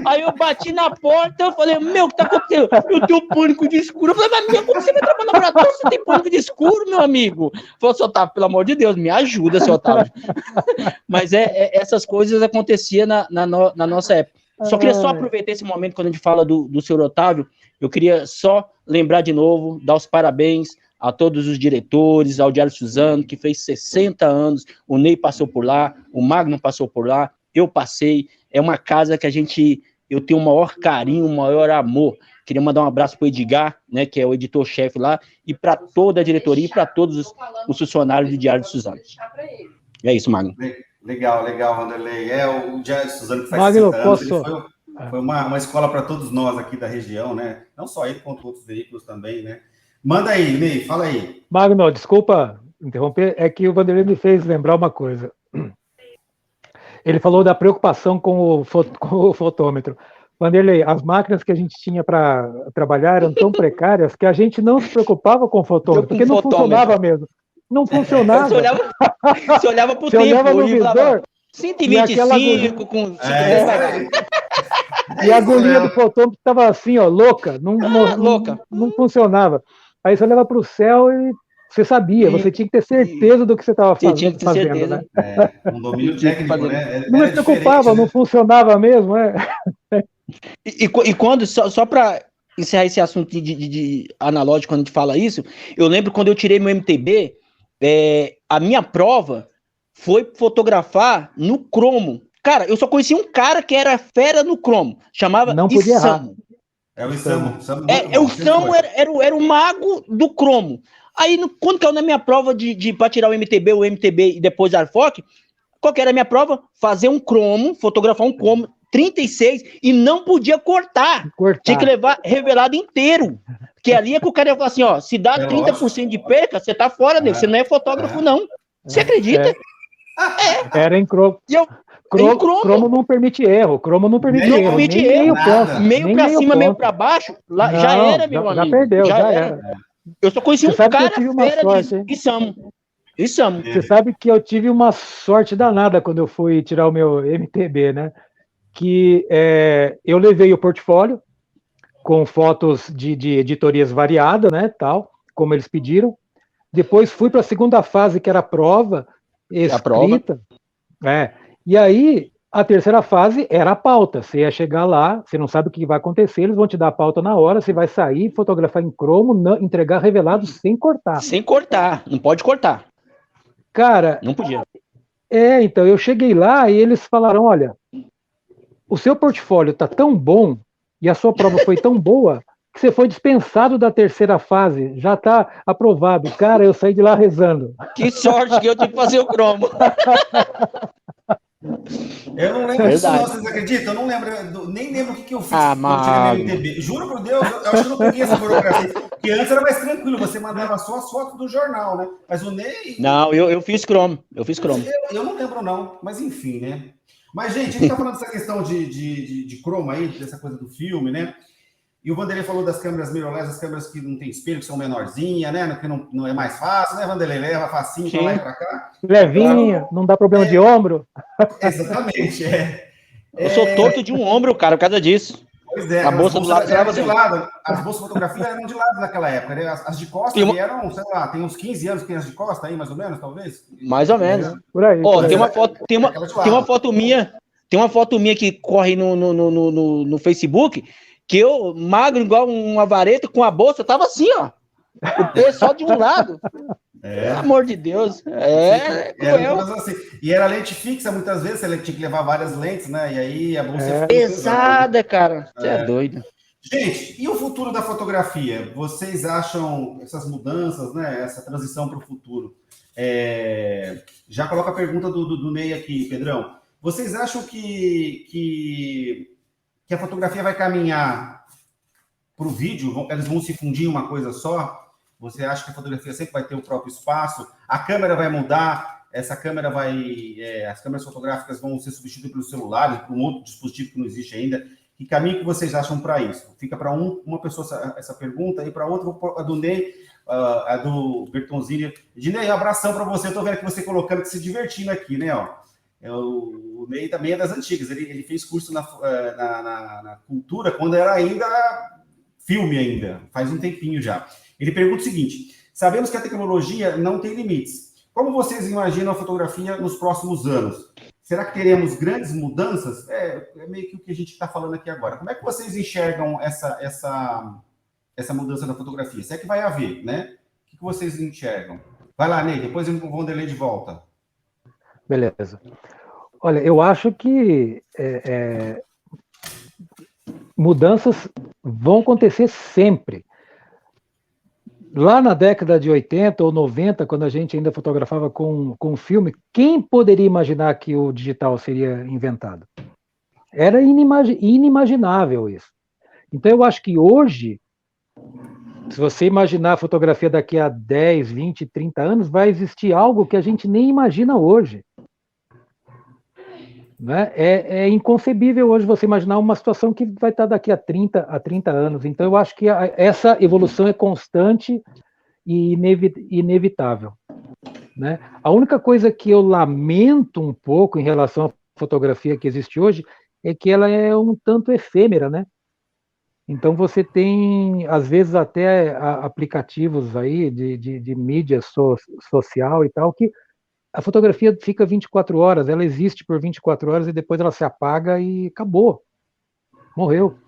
Aí eu bati na porta, eu falei, meu, o que tá acontecendo? Eu tenho pânico de escuro. Eu falei, mas meu, como você vai trabalhar no laboratório? Você tem pânico de escuro, meu amigo? Falei, seu Otávio, pelo amor de Deus, me ajuda, seu Otávio. Mas essas coisas aconteciam na nossa época. Só queria aproveitar esse momento, quando a gente fala do senhor Otávio, eu queria só lembrar de novo, dar os parabéns a todos os diretores, ao Diário Suzano, que fez 60 anos, o Ney passou por lá, o Magno passou por lá, eu passei, é uma casa que eu tenho o maior carinho, o maior amor. Queria mandar um abraço para o Edgar, né, que é o editor-chefe lá, e para toda a diretoria e para todos os funcionários do Diário Suzano. É isso, Magno. Legal, Vanderlei. O Diário Suzano que faz Magno, 60 anos, foi uma escola para todos nós aqui da região, né? Não só ele, quanto outros veículos também, né? Manda aí, Ney, fala aí. Magno, desculpa interromper, é que o Vanderlei me fez lembrar uma coisa. Ele falou da preocupação com o fotômetro. Vanderlei, as máquinas que a gente tinha para trabalhar eram tão precárias que a gente não se preocupava com o fotômetro, porque não funcionava mesmo. Não funcionava. Você olhava para o tempo, olhava no visor, 125 com 5 e a agulhinha do fotômetro estava assim, ó, louca, não funcionava. Aí você olhava para o céu e você sabia, você tinha que ter certeza do que você estava fazendo. Tinha que ter certeza. Né? Um domínio técnico, né? Não me preocupava, né? Não funcionava mesmo, E quando, só para encerrar esse assunto de analógico, quando a gente fala isso, eu lembro quando eu tirei meu MTB, a minha prova foi fotografar no cromo. Cara, eu só conhecia um cara que era fera no cromo, chamava Isamu. É o Isamu. O Isamu era o mago do cromo. Aí, quando caiu na minha prova para tirar o MTB e depois a ARFOC, qual que era a minha prova? Fazer um cromo, fotografar um cromo 36 e não podia cortar. Tinha que levar revelado inteiro. Porque ali é que o cara ia falar assim, ó, se dá 30% de perca, você tá fora dele, você não é fotógrafo, não. Você acredita? Era em cromo. Cromo não permite erro. Cromo não permite erro. Meio pra cima, meio pra baixo, já era, meu amigo. Já perdeu, já era. Eu só conheci um cara fera disso. Isamu. Você sabe que eu tive uma sorte danada quando eu fui tirar o meu MTB, né? Que eu levei o portfólio com fotos de editorias variadas, né, tal, como eles pediram. Depois fui para a segunda fase, que era a prova escrita. E aí, a terceira fase era a pauta. Você ia chegar lá, você não sabe o que vai acontecer, eles vão te dar a pauta na hora, você vai sair, fotografar em cromo, entregar revelado sem cortar. Sem cortar, não pode cortar. Cara... Não podia. Então, eu cheguei lá e eles falaram, olha, o seu portfólio está tão bom e a sua prova foi tão boa que você foi dispensado da terceira fase, já está aprovado. Cara, eu saí de lá rezando. Que sorte que eu tive que fazer o cromo. Eu não lembro disso, não, vocês acreditam? Eu não lembro, nem lembro o que eu fiz quando eu cheguei na MTB. Juro por Deus, eu acho que eu não peguei essa burocracia. Porque antes era mais tranquilo, você mandava só as fotos do jornal, né? Mas o Ney. Não, eu fiz Chrome. Eu não lembro, não, mas enfim, né? Mas, gente, a gente tá falando dessa questão de croma aí, dessa coisa do filme, né? E o Vanderlei falou das câmeras mirrorless, as câmeras que não tem espelho, que são menorzinhas, né? Que não é mais fácil, né, Vanderlei? Leva facinho para lá e para cá. Levinha, não dá problema de ombro. Exatamente, Eu sou torto de um ombro, cara, por causa disso. Pois é, a bolsa do lado eram de lado. As bolsas de fotografia eram de lado naquela época, né? As de costa eram, sei lá, tem uns 15 anos que tem as de costa aí, mais ou menos, talvez? Mais ou menos. Por aí. Ó, tem uma foto minha que corre no Facebook, que eu, magro, igual uma vareta, com a bolsa, tava assim, ó. O pé só de um lado. Pelo amor de Deus. Cruel. Assim. E era lente fixa, muitas vezes, você tinha que levar várias lentes, né? E aí a bolsa pesada, cara. Você é doido. Gente, e o futuro da fotografia? Vocês acham essas mudanças, né? Essa transição para o futuro? Já coloca a pergunta do Ney aqui, Pedrão. Vocês acham que a fotografia vai caminhar para o vídeo? Eles vão se fundir em uma coisa só? Você acha que a fotografia sempre vai ter o próprio espaço? A câmera vai mudar? Essa câmera as câmeras fotográficas vão ser substituídas pelos celulares, por um outro dispositivo que não existe ainda? Que caminho que vocês acham para isso? Fica para uma pessoa essa pergunta, e para outra, a do Ney, a do Bertonzini. Ney, um abração para você. Estou vendo que você colocando, que se divertindo aqui, né? Ó. O Ney também é das antigas. Ele fez curso na cultura quando era ainda filme ainda, faz um tempinho já. Ele pergunta o seguinte: sabemos que a tecnologia não tem limites. Como vocês imaginam a fotografia nos próximos anos? Será que teremos grandes mudanças? É meio que o que a gente está falando aqui agora. Como é que vocês enxergam essa mudança da fotografia? Se é que vai haver, né? O que vocês enxergam? Vai lá, Ney, depois o Vanderlei de volta. Beleza. Olha, eu acho que mudanças vão acontecer sempre. Lá na década de 80 ou 90, quando a gente ainda fotografava com filme, quem poderia imaginar que o digital seria inventado? Era inimaginável isso. Então, eu acho que hoje, se você imaginar a fotografia daqui a 10, 20, 30 anos, vai existir algo que a gente nem imagina hoje. Né? É inconcebível hoje você imaginar uma situação que vai estar daqui a 30 anos. Então, eu acho que essa evolução é constante e inevitável. Né? A única coisa que eu lamento um pouco em relação à fotografia que existe hoje é que ela é um tanto efêmera, né? Então, você tem, às vezes, até aplicativos aí de mídia social e tal, que a fotografia fica 24 horas, ela existe por 24 horas e depois ela se apaga e acabou. Morreu.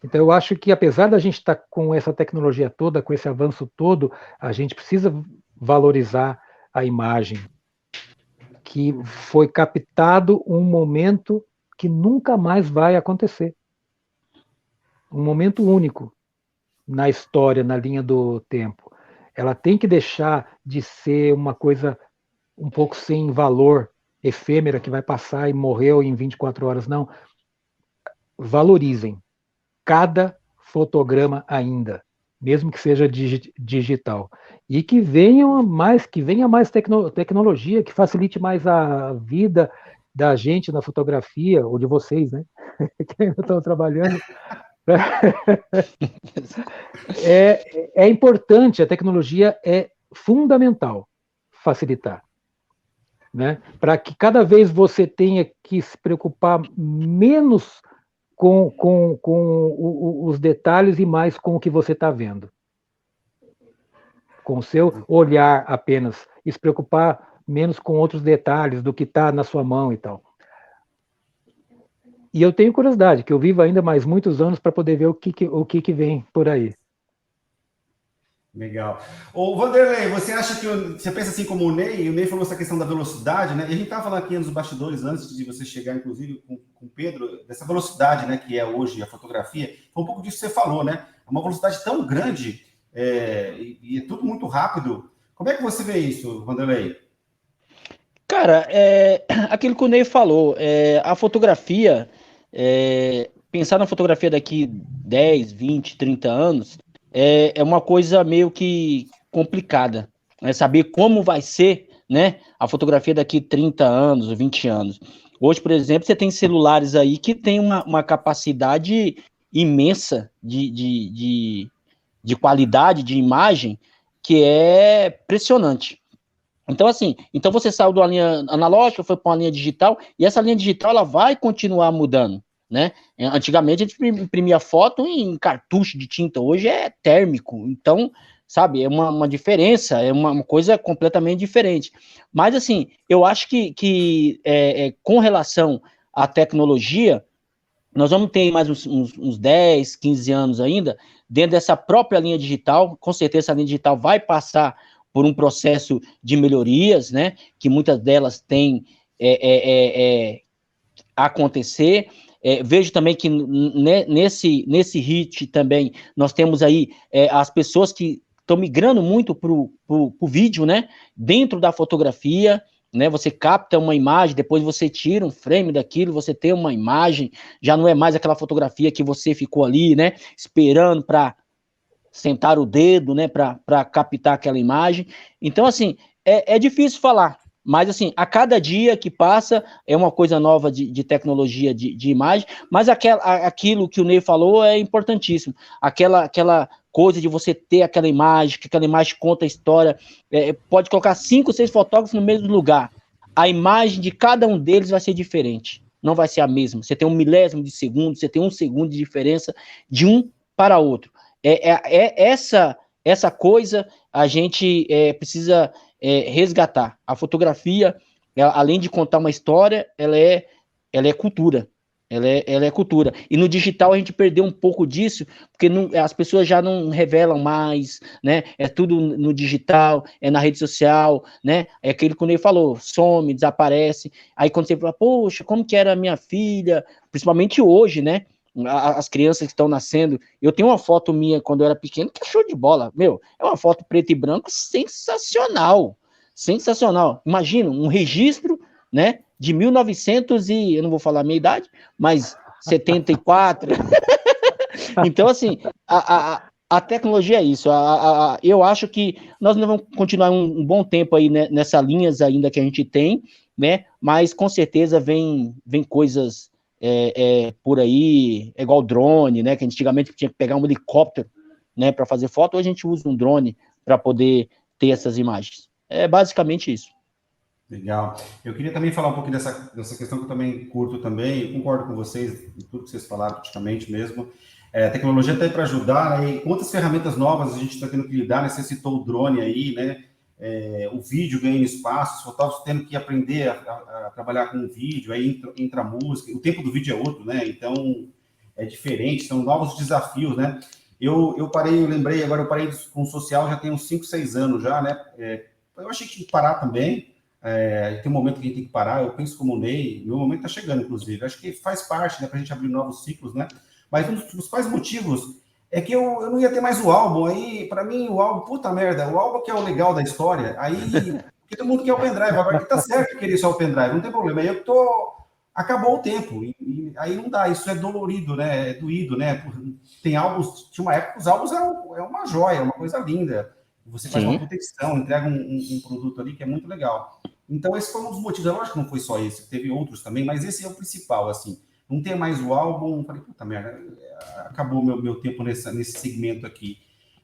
Então, eu acho que, apesar da gente estar com essa tecnologia toda, com esse avanço todo, a gente precisa valorizar a imagem, que foi captado um momento que nunca mais vai acontecer. Um momento único na história, na linha do tempo. Ela tem que deixar de ser uma coisa um pouco sem valor, efêmera, que vai passar e morreu em 24 horas. Não. Valorizem cada fotograma ainda, mesmo que seja digital. E que venha mais tecnologia, que facilite mais a vida da gente na fotografia, ou de vocês, né? Que ainda estão trabalhando. É importante, a tecnologia é fundamental facilitar. Né? Para que cada vez você tenha que se preocupar menos com os detalhes e mais com o que você está vendo. Com o seu olhar apenas. E se preocupar menos com outros detalhes do que está na sua mão e tal. E eu tenho curiosidade, que eu vivo ainda mais muitos anos para poder ver o que vem por aí. Legal. Ô, Vanderlei, você acha que você pensa assim como o Ney falou essa questão da velocidade, né? E a gente estava falando aqui nos bastidores, antes de você chegar, inclusive, com o Pedro, dessa velocidade, né, que é hoje a fotografia. Foi um pouco disso que você falou, né? É uma velocidade tão grande e é tudo muito rápido. Como é que você vê isso, Vanderlei? Cara, aquilo que o Ney falou, a fotografia, pensar na fotografia daqui 10, 20, 30 anos, é uma coisa meio que complicada, né? Saber como vai ser, né, a fotografia daqui 30 anos, 20 anos. Hoje, por exemplo, você tem celulares aí que tem uma capacidade imensa de qualidade de imagem que é impressionante. Então, assim, então você saiu de uma linha analógica, foi para uma linha digital, e essa linha digital ela vai continuar mudando, né? Antigamente a gente imprimia foto em cartucho de tinta, hoje é térmico, então, sabe, é uma diferença, é uma coisa completamente diferente. Mas, assim, eu acho que com relação à tecnologia, nós vamos ter mais uns 10, 15 anos ainda, dentro dessa própria linha digital, com certeza essa linha digital vai passar por um processo de melhorias, né, que muitas delas têm a acontecer. Vejo também que nesse hit também, nós temos aí as pessoas que estão migrando muito para o vídeo, né, dentro da fotografia, né, você capta uma imagem, depois você tira um frame daquilo, você tem uma imagem, já não é mais aquela fotografia que você ficou ali, né, esperando para sentar o dedo, né, para captar aquela imagem. Então, assim, é difícil falar, mas, assim, a cada dia que passa é uma coisa nova de tecnologia de imagem, mas aquilo que o Ney falou é importantíssimo. Aquela coisa de você ter aquela imagem, que aquela imagem conta a história, pode colocar 5, 6 fotógrafos no mesmo lugar. A imagem de cada um deles vai ser diferente, não vai ser a mesma. Você tem 1 milésimo de segundo, você tem 1 segundo de diferença de um para outro. Essa coisa a gente precisa resgatar. A fotografia, além de contar uma história, ela é cultura. Ela é cultura. E no digital a gente perdeu um pouco disso, porque as pessoas já não revelam mais, né? É tudo no digital, é na rede social, né? É aquilo que o Ney falou, some, desaparece. Aí quando você fala, poxa, como que era a minha filha? Principalmente hoje, né? As crianças que estão nascendo. Eu tenho uma foto minha quando eu era pequeno que é show de bola. Meu, é uma foto preto e branco sensacional. Sensacional. Imagina, um registro, né, de 1900 e, eu não vou falar a minha idade, mas 74. Então, assim, a tecnologia é isso. Eu acho que nós não vamos continuar um bom tempo aí, né, nessas linhas ainda que a gente tem, né, mas com certeza vem coisas por aí, é igual drone, né, que antigamente tinha que pegar um helicóptero, né, para fazer foto, hoje a gente usa um drone para poder ter essas imagens. É basicamente isso. Legal. Eu queria também falar um pouquinho dessa questão que eu também curto também, concordo com vocês, em tudo que vocês falaram, praticamente mesmo. A tecnologia está aí para ajudar, né? E quantas ferramentas novas a gente está tendo que lidar, né? Você citou o drone aí, né? O vídeo ganhando espaço, os fotógrafos tendo que aprender a trabalhar com o vídeo, aí entra a música, o tempo do vídeo é outro, né? Então, é diferente, são novos desafios, né? Eu lembrei, agora eu parei com o social já tem uns 5, 6 anos já, né? Eu achei que tinha que parar também, tem um momento que a gente tem que parar, eu penso como o Ney, meu momento está chegando, inclusive, acho que faz parte, né, para a gente abrir novos ciclos, né? Mas um dos principais motivos é que eu não ia ter mais o álbum, aí, para mim, o álbum, puta merda, o álbum que é o legal da história, aí, porque todo mundo quer o pendrive, agora que tá certo querer só o pendrive, não tem problema, aí acabou o tempo, e aí não dá, isso é dolorido, né, é doído, né, tem álbuns, tinha uma época que os álbuns eram uma joia, uma coisa linda, você faz uma proteção, entrega um produto ali que é muito legal. Então, esse foi um dos motivos, eu acho que não foi só esse, teve outros também, mas esse é o principal, assim, não ter mais o álbum, falei, puta merda, acabou meu tempo nesse segmento aqui.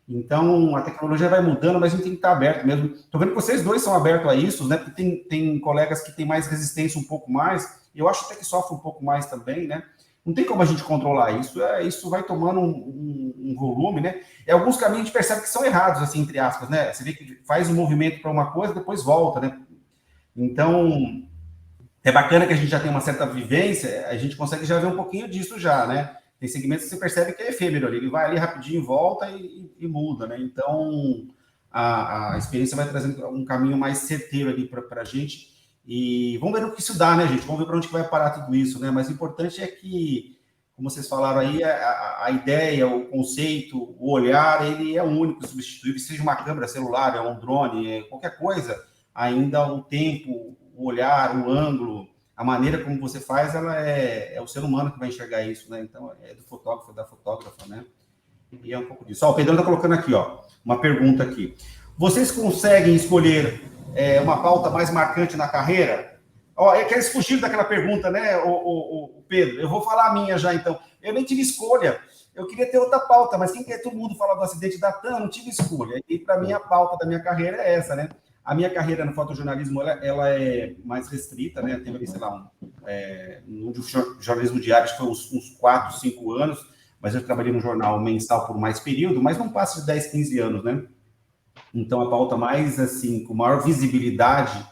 Então, a tecnologia vai mudando, mas a gente tem que estar aberto mesmo. Estou vendo que vocês dois são abertos a isso, né? Porque tem colegas que têm mais resistência um pouco mais, eu acho até que sofre um pouco mais também, né? Não tem como a gente controlar isso, isso vai tomando um volume, né? E alguns caminhos a gente percebe que são errados, assim, entre aspas, né? Você vê que faz um movimento para uma coisa, depois volta, né? Então, é bacana que a gente já tem uma certa vivência, a gente consegue já ver um pouquinho disso já, né? Tem segmentos que você percebe que é efêmero ali, ele vai ali rapidinho, volta e muda, né? Então, a experiência vai trazendo um caminho mais certeiro ali para a gente. E vamos ver o que isso dá, né, gente? Vamos ver para onde que vai parar tudo isso, né? Mas o importante é que, como vocês falaram aí, a ideia, o conceito, o olhar, ele é único, substituível, seja uma câmera celular, é um drone, qualquer coisa, ainda o tempo, o o olhar, o ângulo, a maneira como você faz, ela é o ser humano que vai enxergar isso, né? Então, é do fotógrafo, da fotógrafa, né? E é um pouco disso. Ó, o Pedrão está colocando aqui, ó, uma pergunta aqui. Vocês conseguem escolher uma pauta mais marcante na carreira? Ó, é que eles fugiram daquela pergunta, né, o Pedro? Eu vou falar a minha já, então. Eu nem tive escolha. Eu queria ter outra pauta, mas quem quer todo mundo falar do acidente da TAM, eu não tive escolha. E, para mim, a pauta da minha carreira é essa, né? A minha carreira no fotojornalismo, ela é mais restrita, né? Teve, sei lá, no jornalismo diário, acho que foi uns 4, 5 anos, mas eu trabalhei no jornal mensal por mais período, mas não passa de 10, 15 anos, né? Então, a pauta mais, assim, com maior visibilidade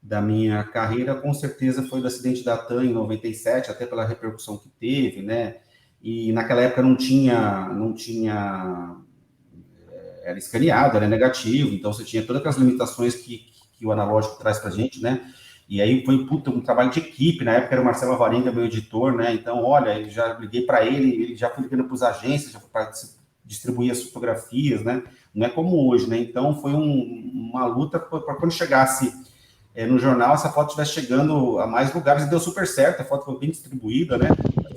da minha carreira, com certeza, foi do acidente da TAM em 97, até pela repercussão que teve, né? E naquela época não tinha era escaneado, era negativo, então você tinha todas aquelas limitações que o analógico traz para a gente, né? E aí foi um trabalho de equipe, na época era o Marcelo Alvarenga, meu editor, né? Então, olha, eu já liguei para ele já foi ligando para as agências, já foi para distribuir as fotografias, né? Não é como hoje, né? Então, foi uma luta para quando chegasse no jornal, essa foto estivesse chegando a mais lugares, e deu super certo, a foto foi bem distribuída, né?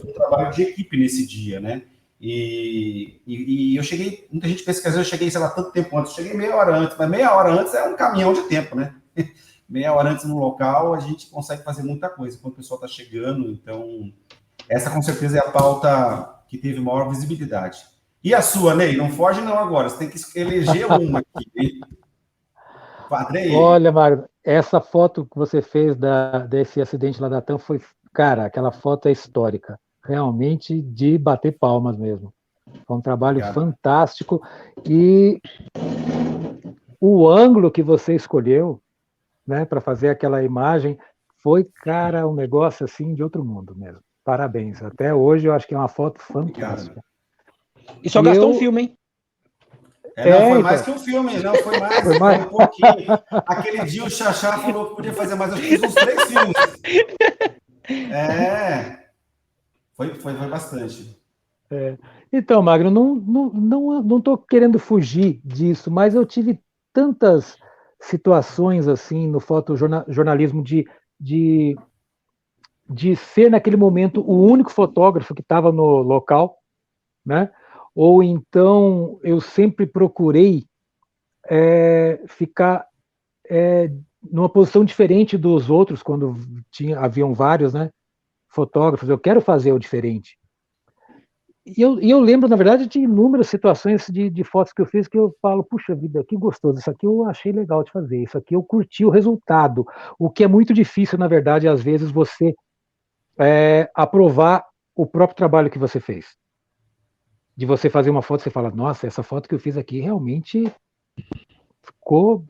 Foi um trabalho de equipe nesse dia, né? E eu cheguei, muita gente pensa que às vezes eu cheguei, sei lá, tanto tempo antes, eu cheguei meia hora antes, mas meia hora antes é um caminhão de tempo, né? Meia hora antes no local, a gente consegue fazer muita coisa quando o pessoal está chegando, então essa com certeza é a pauta que teve maior visibilidade. E a sua, Ney? Não foge não agora, você tem que eleger uma aqui, hein? Padre, olha, Mário, essa foto que você fez desse acidente lá da TAM foi, cara, aquela foto é histórica, realmente de bater palmas mesmo. Foi um trabalho fantástico e o ângulo que você escolheu, né, para fazer aquela imagem foi, cara, um negócio assim de outro mundo mesmo. Parabéns. Até hoje eu acho que é uma foto fantástica. E só gastou um filme, hein? Não, foi mais que um filme, não, foi mais um pouquinho. Aquele dia o Xaxá falou que podia fazer mais, eu fiz uns 3 filmes. Foi bastante. Então, Magno, não estou querendo fugir disso, mas eu tive tantas situações assim no fotojornalismo de ser naquele momento o único fotógrafo que estava no local, né? Ou então eu sempre procurei ficar numa posição diferente dos outros quando haviam vários, né, fotógrafos. Eu quero fazer o diferente. E eu lembro, na verdade, de inúmeras situações de fotos que eu fiz que eu falo, puxa vida, que gostoso, isso aqui eu achei legal de fazer, isso aqui eu curti o resultado, o que é muito difícil, na verdade, às vezes, você aprovar o próprio trabalho que você fez. De você fazer uma foto, você fala, nossa, essa foto que eu fiz aqui realmente ficou,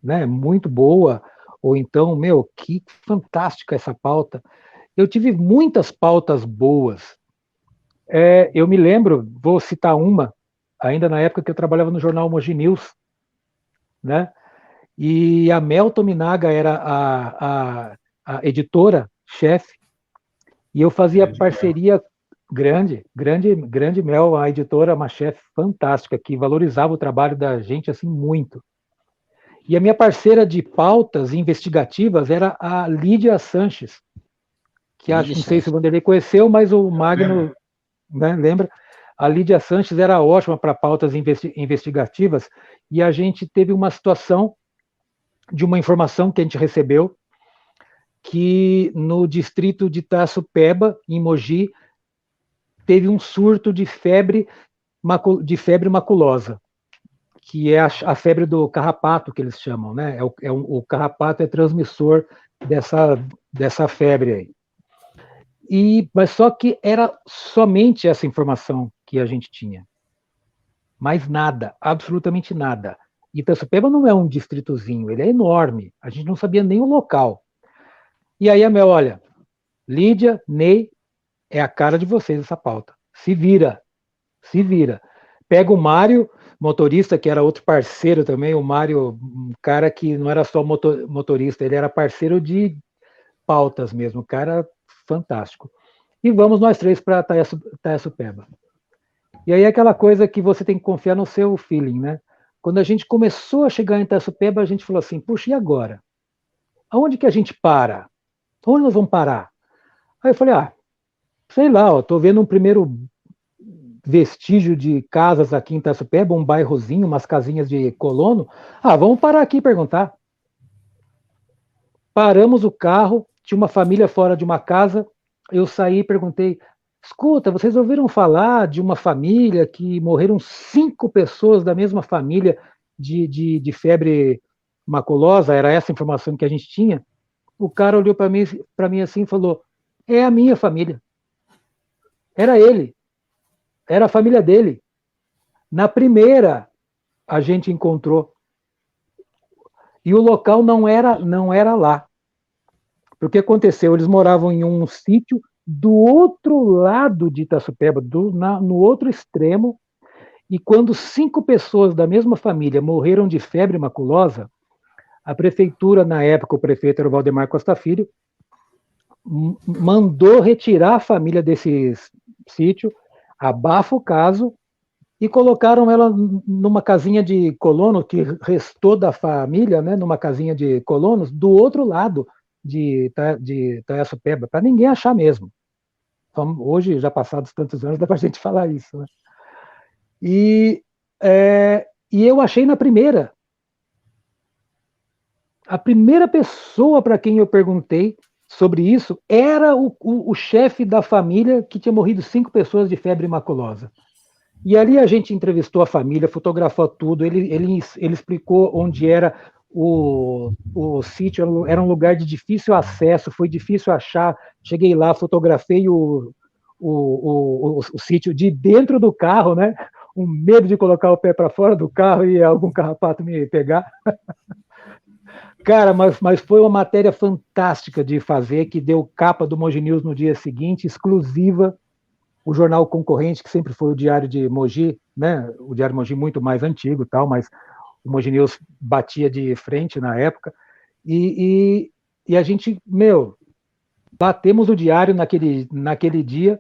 né, muito boa, ou então, meu, que fantástica essa pauta. Eu tive muitas pautas boas. Eu me lembro, vou citar uma, ainda na época que eu trabalhava no jornal Mogi News, né? E a Mel Tominaga era a editora-chefe, e eu fazia parceria grande Mel, a editora, uma chefe fantástica, que valorizava o trabalho da gente assim muito. E a minha parceira de pautas investigativas era a Lídia Sanches, que acho, não sei se o Vanderlei conheceu, mas o Magno, né, lembra? A Lídia Sanches era ótima para pautas investigativas, e a gente teve uma situação de uma informação que a gente recebeu, que no distrito de Itaçupeba, em Mogi, teve um surto de febre maculosa, que é a febre do carrapato, que eles chamam, né? O carrapato é transmissor dessa febre aí. Mas só que era somente essa informação que a gente tinha. Mais nada, absolutamente nada. Itaçupeba não é um distritozinho, ele é enorme. A gente não sabia nem o local. E aí a Mel, olha, Lídia, Ney, é a cara de vocês essa pauta. Se vira. Pega o Mário, motorista, que era outro parceiro também, o Mário, um cara que não era só motorista, ele era parceiro de pautas mesmo, cara fantástico. E vamos nós 3 para Itaçupeba. E aí aquela coisa que você tem que confiar no seu feeling, né? Quando a gente começou a chegar em Itaçupeba, a gente falou assim, puxa, e agora? aonde que a gente para? Onde nós vamos parar? Aí eu falei, sei lá, ó, tô vendo um primeiro vestígio de casas aqui em Itaçupeba, um bairrozinho, umas casinhas de colono. Vamos parar aqui e perguntar. Paramos o carro, tinha uma família fora de uma casa, eu saí e perguntei, escuta, vocês ouviram falar de uma família que morreram 5 pessoas da mesma família de febre maculosa? Era essa a informação que a gente tinha. O cara olhou para mim assim e falou, é a minha família. Era ele. Era a família dele. Na primeira, a gente encontrou. E o local não era lá. Porque o que aconteceu? Eles moravam em um sítio do outro lado de Itaçupeba, no outro extremo, e quando 5 pessoas da mesma família morreram de febre maculosa, a prefeitura, na época, o prefeito era o Valdemar Costa Filho, mandou retirar a família desse sítio, abafa o caso, e colocaram ela numa casinha de colono, que restou da família, né, numa casinha de colonos, do outro lado de Itaçupeba, para ninguém achar mesmo. Então, hoje, já passados tantos anos, dá para a gente falar isso. Né? E eu achei na primeira. A primeira pessoa para quem eu perguntei sobre isso era o chefe da família que tinha morrido 5 pessoas de febre maculosa. E ali a gente entrevistou a família, fotografou tudo, ele explicou onde era o sítio, era um lugar de difícil acesso, foi difícil achar. Cheguei lá, fotografei o sítio de dentro do carro, né? Um medo de colocar o pé para fora do carro e algum carrapato me pegar. Cara, mas foi uma matéria fantástica de fazer, que deu capa do Mogi News no dia seguinte, exclusiva. O jornal concorrente, que sempre foi o Diário de Mogi, né? O Diário Mogi muito mais antigo, tal, mas o Mogi News batia de frente na época. E a gente, batemos o diário naquele dia,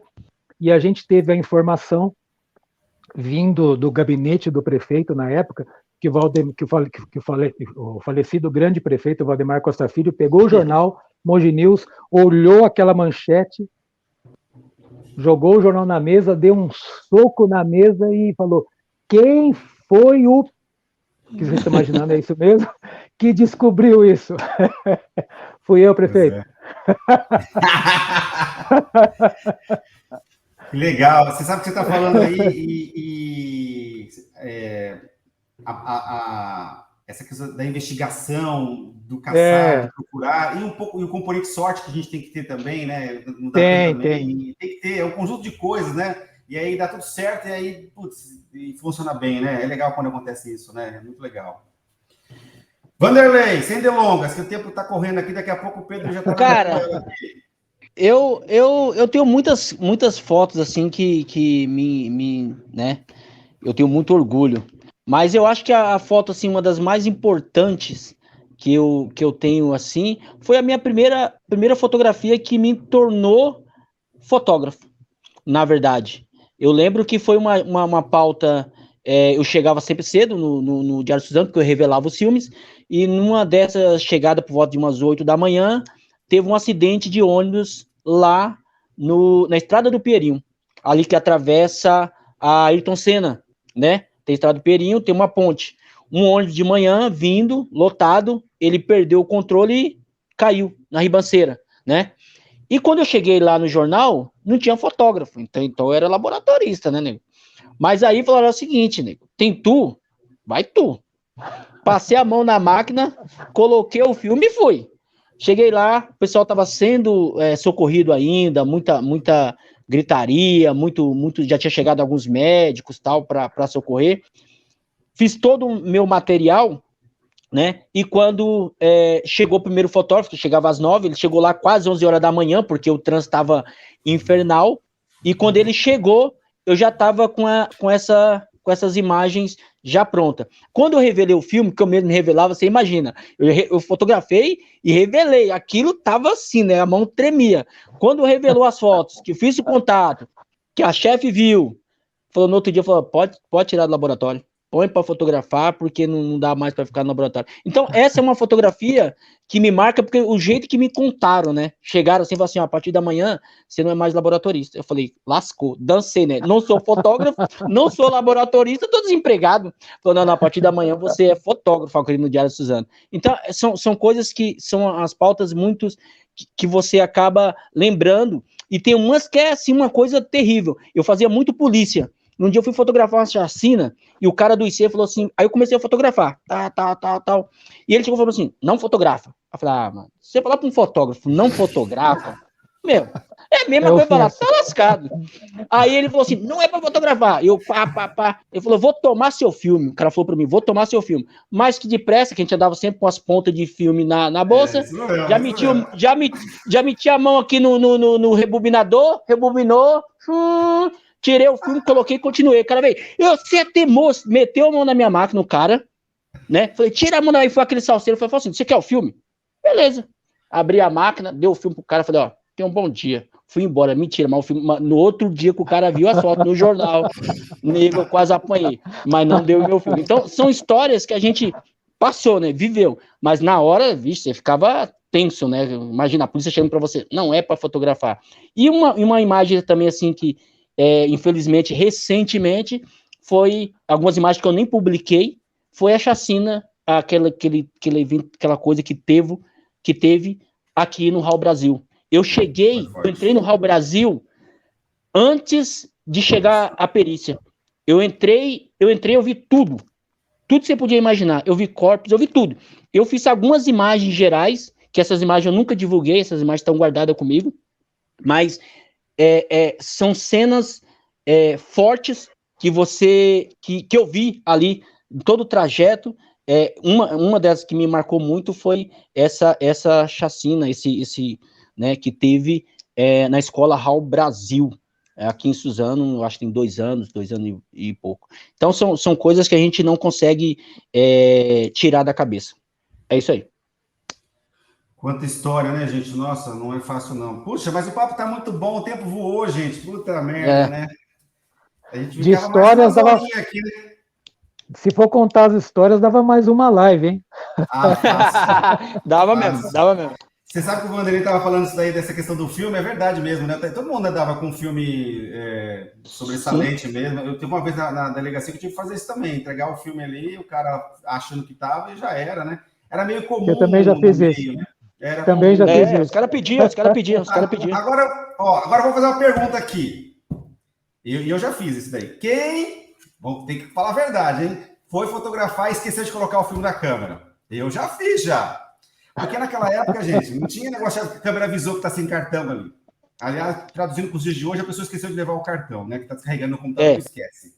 e a gente teve a informação vindo do gabinete do prefeito na época, que o falecido grande prefeito Valdemar Costa Filho pegou o jornal Mogi News, olhou aquela manchete, jogou o jornal na mesa, deu um soco na mesa e falou: quem foi o... que você está imaginando, é isso mesmo? Que descobriu isso? Fui eu, prefeito. Que legal. Você sabe o que você está falando aí essa questão da investigação, do caçar, de procurar, e um pouco, e o componente de sorte que a gente tem que ter também, né? Tem que ter, é um conjunto de coisas, né? E aí dá tudo certo, e aí, e funciona bem, né? É legal quando acontece isso, né? É muito legal. Vanderlei, sem delongas, que o tempo está correndo aqui, daqui a pouco o Pedro já está... Cara, eu tenho muitas fotos, assim, que né? Eu tenho muito orgulho. Mas eu acho que a foto, assim, uma das mais importantes que eu tenho, assim, foi a minha primeira fotografia que me tornou fotógrafo, na verdade. Eu lembro que foi uma pauta, eu chegava sempre cedo no Diário Suzano, porque eu revelava os filmes, e numa dessas chegadas por volta de umas 8 da manhã, teve um acidente de ônibus lá na Estrada do Pinheirinho, ali que atravessa a Ayrton Senna, né? Tem Estrada do Pinheirinho, tem uma ponte. Um ônibus de manhã, vindo, lotado, ele perdeu o controle e caiu na ribanceira, né? E quando eu cheguei lá no jornal, não tinha fotógrafo, então eu era laboratorista, né, nego? Mas aí falaram o seguinte, nego, tem tu, vai tu. Passei a mão na máquina, coloquei o filme e fui. Cheguei lá, o pessoal estava sendo socorrido ainda, muita gritaria, muito, já tinha chegado alguns médicos tal para socorrer. Fiz todo o meu material, né? E quando chegou o primeiro fotógrafo, que chegava às 9, ele chegou lá quase 11 horas da manhã, porque o trânsito estava infernal. E quando ele chegou, eu já estava com essas imagens já pronta. Quando eu revelei o filme, que eu mesmo revelava, você imagina, eu fotografei e revelei, aquilo tava assim, né, a mão tremia. Quando revelou as fotos, que eu fiz o contato, que a chefe viu, falou no outro dia, falou, pode tirar do laboratório. põe para fotografar porque não dá mais para ficar no laboratório. Então, essa é uma fotografia que me marca porque o jeito que me contaram, né? Chegaram assim e falaram assim, a partir da manhã você não é mais laboratorista. Eu falei, lascou, dancei, né? Não sou fotógrafo, não sou laboratorista, tô desempregado. Falou, não, a partir da manhã você é fotógrafo, aqui no Diário Suzano. Então, são coisas que são as pautas muito que você acaba lembrando, e tem umas que é assim, uma coisa terrível. Eu fazia muito polícia. Um dia eu fui fotografar uma chacina e o cara do IC falou assim, aí eu comecei a fotografar, tal. E ele chegou e falou assim, não fotografa. Eu falei, mano, se você falar para um fotógrafo, não fotografa, meu, é a mesma coisa falar, tá lascado. Aí ele falou assim, não é para fotografar. Eu, pá. Ele falou, vou tomar seu filme. O cara falou para mim, vou tomar seu filme. Mas que depressa, que a gente andava sempre com as pontas de filme na bolsa, já meti a mão aqui no rebobinador, rebobinou, tirei o filme, coloquei e continuei. O cara veio, você é teimoso, meteu a mão na minha máquina, o cara, né? Falei, tira a mão daí, foi aquele salseiro. Falei assim, você quer o filme? Beleza. Abri a máquina, dei o filme pro cara, falei, ó, tenha um bom dia. Fui embora, mentira, mas o filme, no outro dia que o cara viu as fotos no jornal, nego, eu quase apanhei, mas não deu o meu filme. Então, são histórias que a gente passou, né? Viveu, mas na hora, vixe, você ficava tenso, né? Imagina, a polícia chegando pra você, não é pra fotografar. E uma imagem também, assim, que infelizmente, recentemente, foi algumas imagens que eu nem publiquei, foi a chacina, aquela coisa que teve aqui no Raul Brasil. Eu entrei no Raul Brasil antes de chegar à perícia. Eu entrei, eu vi tudo que você podia imaginar. Eu vi corpos, eu vi tudo. Eu fiz algumas imagens gerais, que essas imagens eu nunca divulguei, essas imagens estão guardadas comigo, mas são cenas fortes que eu vi ali em todo o trajeto. Uma das que me marcou muito foi essa chacina, esse né, que teve na escola Raul Brasil, aqui em Suzano, eu acho que tem 2 anos e pouco. Então são coisas que a gente não consegue tirar da cabeça. É isso aí. Quanta história, né, gente? Nossa, não é fácil, não. Puxa, mas o papo tá muito bom, o tempo voou, gente. Puta merda, né? A gente de histórias dava... aqui, né? Se for contar as histórias, dava mais uma live, hein? Fácil. dava mesmo. Você sabe que o Vanderlei estava falando isso daí, dessa questão do filme, é verdade mesmo, né? Todo mundo andava com um filme sobressalente. Sim. Mesmo. Eu tive uma vez na delegacia que eu tive que fazer isso também, entregar o filme ali, o cara achando que tava e já era, né? Era meio comum. Eu também já fiz isso. Né? Também já fiz isso. Os caras pediam. Agora eu vou fazer uma pergunta aqui. Eu já fiz isso daí. Quem, tem que falar a verdade, hein? Foi fotografar e esqueceu de colocar o filme na câmera. Eu já fiz, já. Porque naquela época, gente, não tinha negócio que a câmera avisou que tá sem cartão ali. Aliás, traduzindo para os dias de hoje, a pessoa esqueceu de levar o cartão, né? Que tá descarregando no computador e esquece.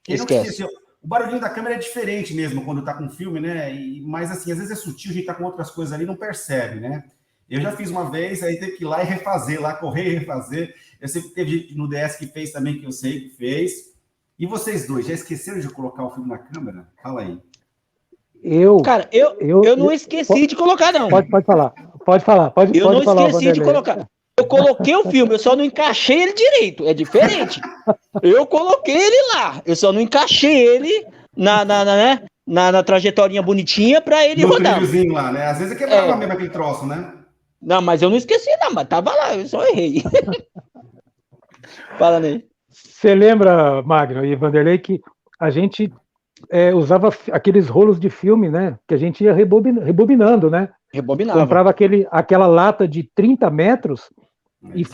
Quem não esqueceu? O barulhinho da câmera é diferente mesmo quando tá com filme, né? Mas assim, às vezes é sutil, a gente tá com outras coisas ali e não percebe, né? Eu já fiz uma vez, aí teve que ir lá e refazer, correr e refazer. Eu sempre teve gente no DS que fez também, que eu sei que fez. E vocês dois, já esqueceram de colocar o filme na câmera? Fala aí. Cara, eu não esqueci de colocar, não. Pode falar. Eu não esqueci de colocar. Eu coloquei o filme, eu só não encaixei ele direito. É diferente. Eu coloquei ele lá. Eu só não encaixei ele na trajetorinha bonitinha pra ele rodar. No trilhozinho lá, né? Às vezes é quebrava mesmo aquele troço, né? Não, mas eu não esqueci, não. Mas tava lá, eu só errei. Fala, Ney. Você lembra, Magno e Vanderlei, que a gente usava aqueles rolos de filme, né? Que a gente ia rebobinando, né? Rebobinava. Comprava aquela lata de 30 metros e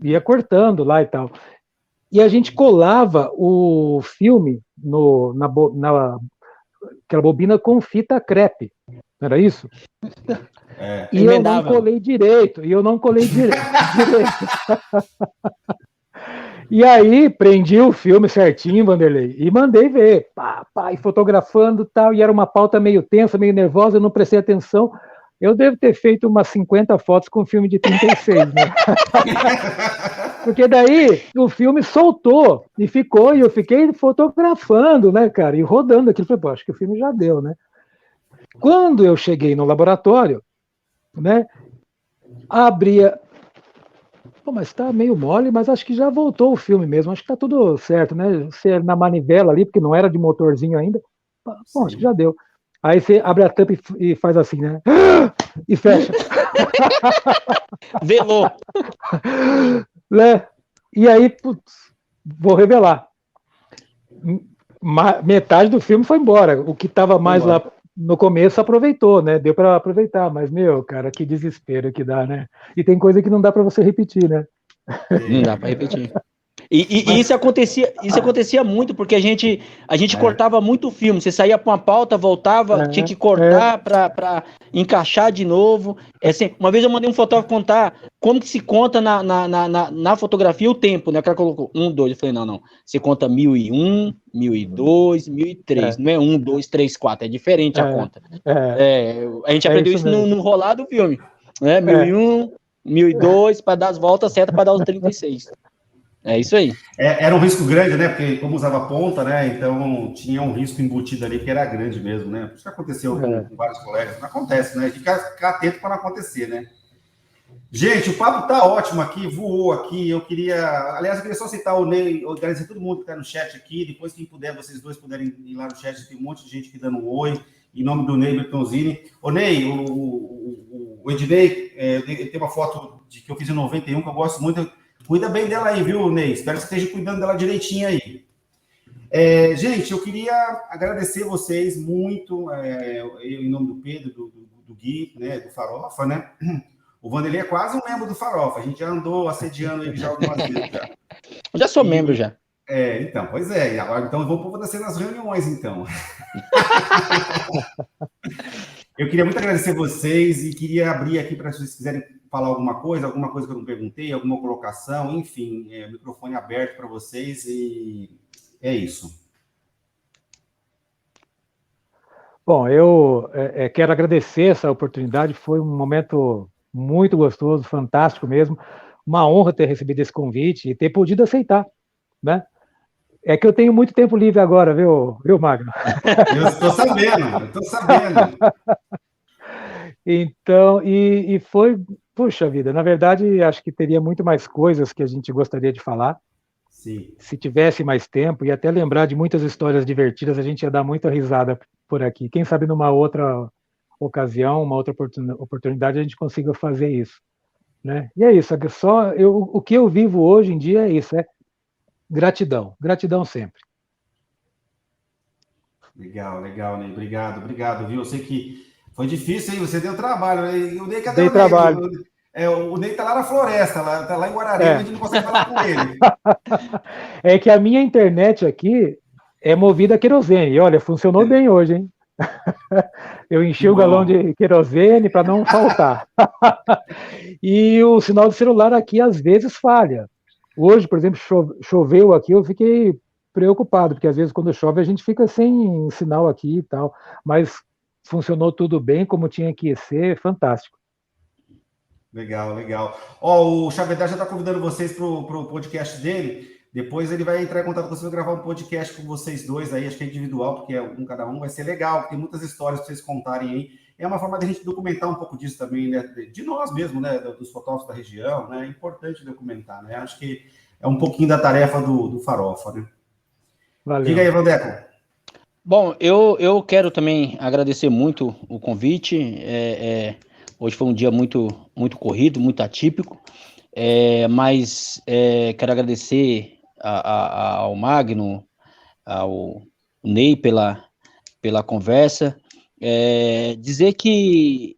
ia cortando lá e tal. E a gente colava o filme naquela bobina com fita crepe. Não era isso? E eu não colei direito. E aí, prendi o filme certinho, Vanderlei, e mandei ver, e fotografando e tal, e era uma pauta meio tensa, meio nervosa, eu não prestei atenção. Eu devo ter feito umas 50 fotos com filme de 36, né? Porque daí o filme soltou e eu fiquei fotografando, né, cara, e rodando aquilo. Falei, acho que o filme já deu, né? Quando eu cheguei no laboratório, né, abria Pô, mas tá meio mole, mas acho que já voltou o filme mesmo, acho que tá tudo certo, né? Você na manivela ali, porque não era de motorzinho ainda, bom, acho que Sim. já deu. Aí você abre a tampa e faz assim, né? E fecha. Velou. Né? E aí, putz, vou revelar. Metade do filme foi embora. O que estava mais lá no começo aproveitou, né? Deu para aproveitar, mas, meu, cara, que desespero que dá, né? E tem coisa que não dá para você repetir, né? Não dá para repetir. E isso acontecia muito, porque a gente cortava muito o filme. Você saía para uma pauta, voltava, tinha que cortar para encaixar de novo. Assim, uma vez eu mandei um fotógrafo contar como que se conta na fotografia o tempo, né? O cara colocou 1, 2. Eu falei, não. Você conta 1001, 1002, 1003. Não é 1, 2, 3, 4. É diferente a conta. A gente aprendeu isso no rolar do filme. Né? 1001, 1002, para dar as voltas certas, para dar os 36. É isso aí. Era um risco grande, né? Porque como usava ponta, né? Então tinha um risco embutido ali que era grande mesmo, né? Isso aconteceu com vários colegas. Não acontece, né? Ficar atento para não acontecer, né? Gente, o papo tá ótimo aqui, voou aqui. Eu queria só citar o Ney, agradecer todo mundo que tá no chat aqui. Depois, quem puder, vocês dois puderem ir lá no chat, tem um monte de gente aqui dando um oi. Em nome do Ney Bertonzini. Ô, Ney, o Ednei, tem uma foto que eu fiz em 91, que eu gosto muito. Cuida bem dela aí, viu, Ney? Espero que você esteja cuidando dela direitinho aí. Gente, eu queria agradecer vocês muito, em nome do Pedro, do Gui, né, do Farofa, né? O Vanderlei é quase um membro do Farofa, a gente já andou assediando ele já algumas vezes. Já sou membro, já. Então, pois é. Agora, então, vamos acontecer nas reuniões, então. Eu queria muito agradecer vocês e queria abrir aqui para se vocês quiserem falar alguma coisa que eu não perguntei, alguma colocação, enfim, microfone aberto para vocês e é isso. Bom, eu quero agradecer essa oportunidade, foi um momento muito gostoso, fantástico mesmo, uma honra ter recebido esse convite e ter podido aceitar, né? É que eu tenho muito tempo livre agora, viu, Magno? Eu estou sabendo. Então, e foi, puxa vida, na verdade, acho que teria muito mais coisas que a gente gostaria de falar. Sim. Se tivesse mais tempo, e até lembrar de muitas histórias divertidas, a gente ia dar muita risada por aqui. Quem sabe numa outra ocasião, uma outra oportunidade, a gente consiga fazer isso. Né? E é isso, o que eu vivo hoje em dia é isso, gratidão sempre. Legal, Ney, obrigado, viu? Eu sei que foi difícil, hein? Você deu trabalho, né? O Ney, cadê Dei o Ney? trabalho. O Ney tá lá na floresta, tá lá em Guararema, a gente não consegue falar com ele. É que a minha internet aqui é movida a querosene, e olha, funcionou bem hoje, hein? Eu enchi o galão de querosene para não faltar. E o sinal de celular aqui às vezes falha. Hoje, por exemplo, choveu aqui, eu fiquei preocupado, porque às vezes quando chove a gente fica sem sinal aqui e tal, mas funcionou tudo bem, como tinha que ser, fantástico. Legal. O Chavedar já está convidando vocês para o podcast dele. Depois ele vai entrar em contato com vocês, gravar um podcast com vocês dois aí, acho que é individual, porque cada um vai ser legal, tem muitas histórias para vocês contarem aí. É uma forma de a gente documentar um pouco disso também, né? De nós mesmos, né? Dos fotógrafos da região, né? É importante documentar, né? Acho que é um pouquinho da tarefa do Farofa, né? Valeu. Diga aí, Vandeco. Bom, eu quero também agradecer muito o convite. Hoje foi um dia muito, muito corrido, muito atípico, mas quero agradecer ao Magno, ao Ney pela conversa. Dizer que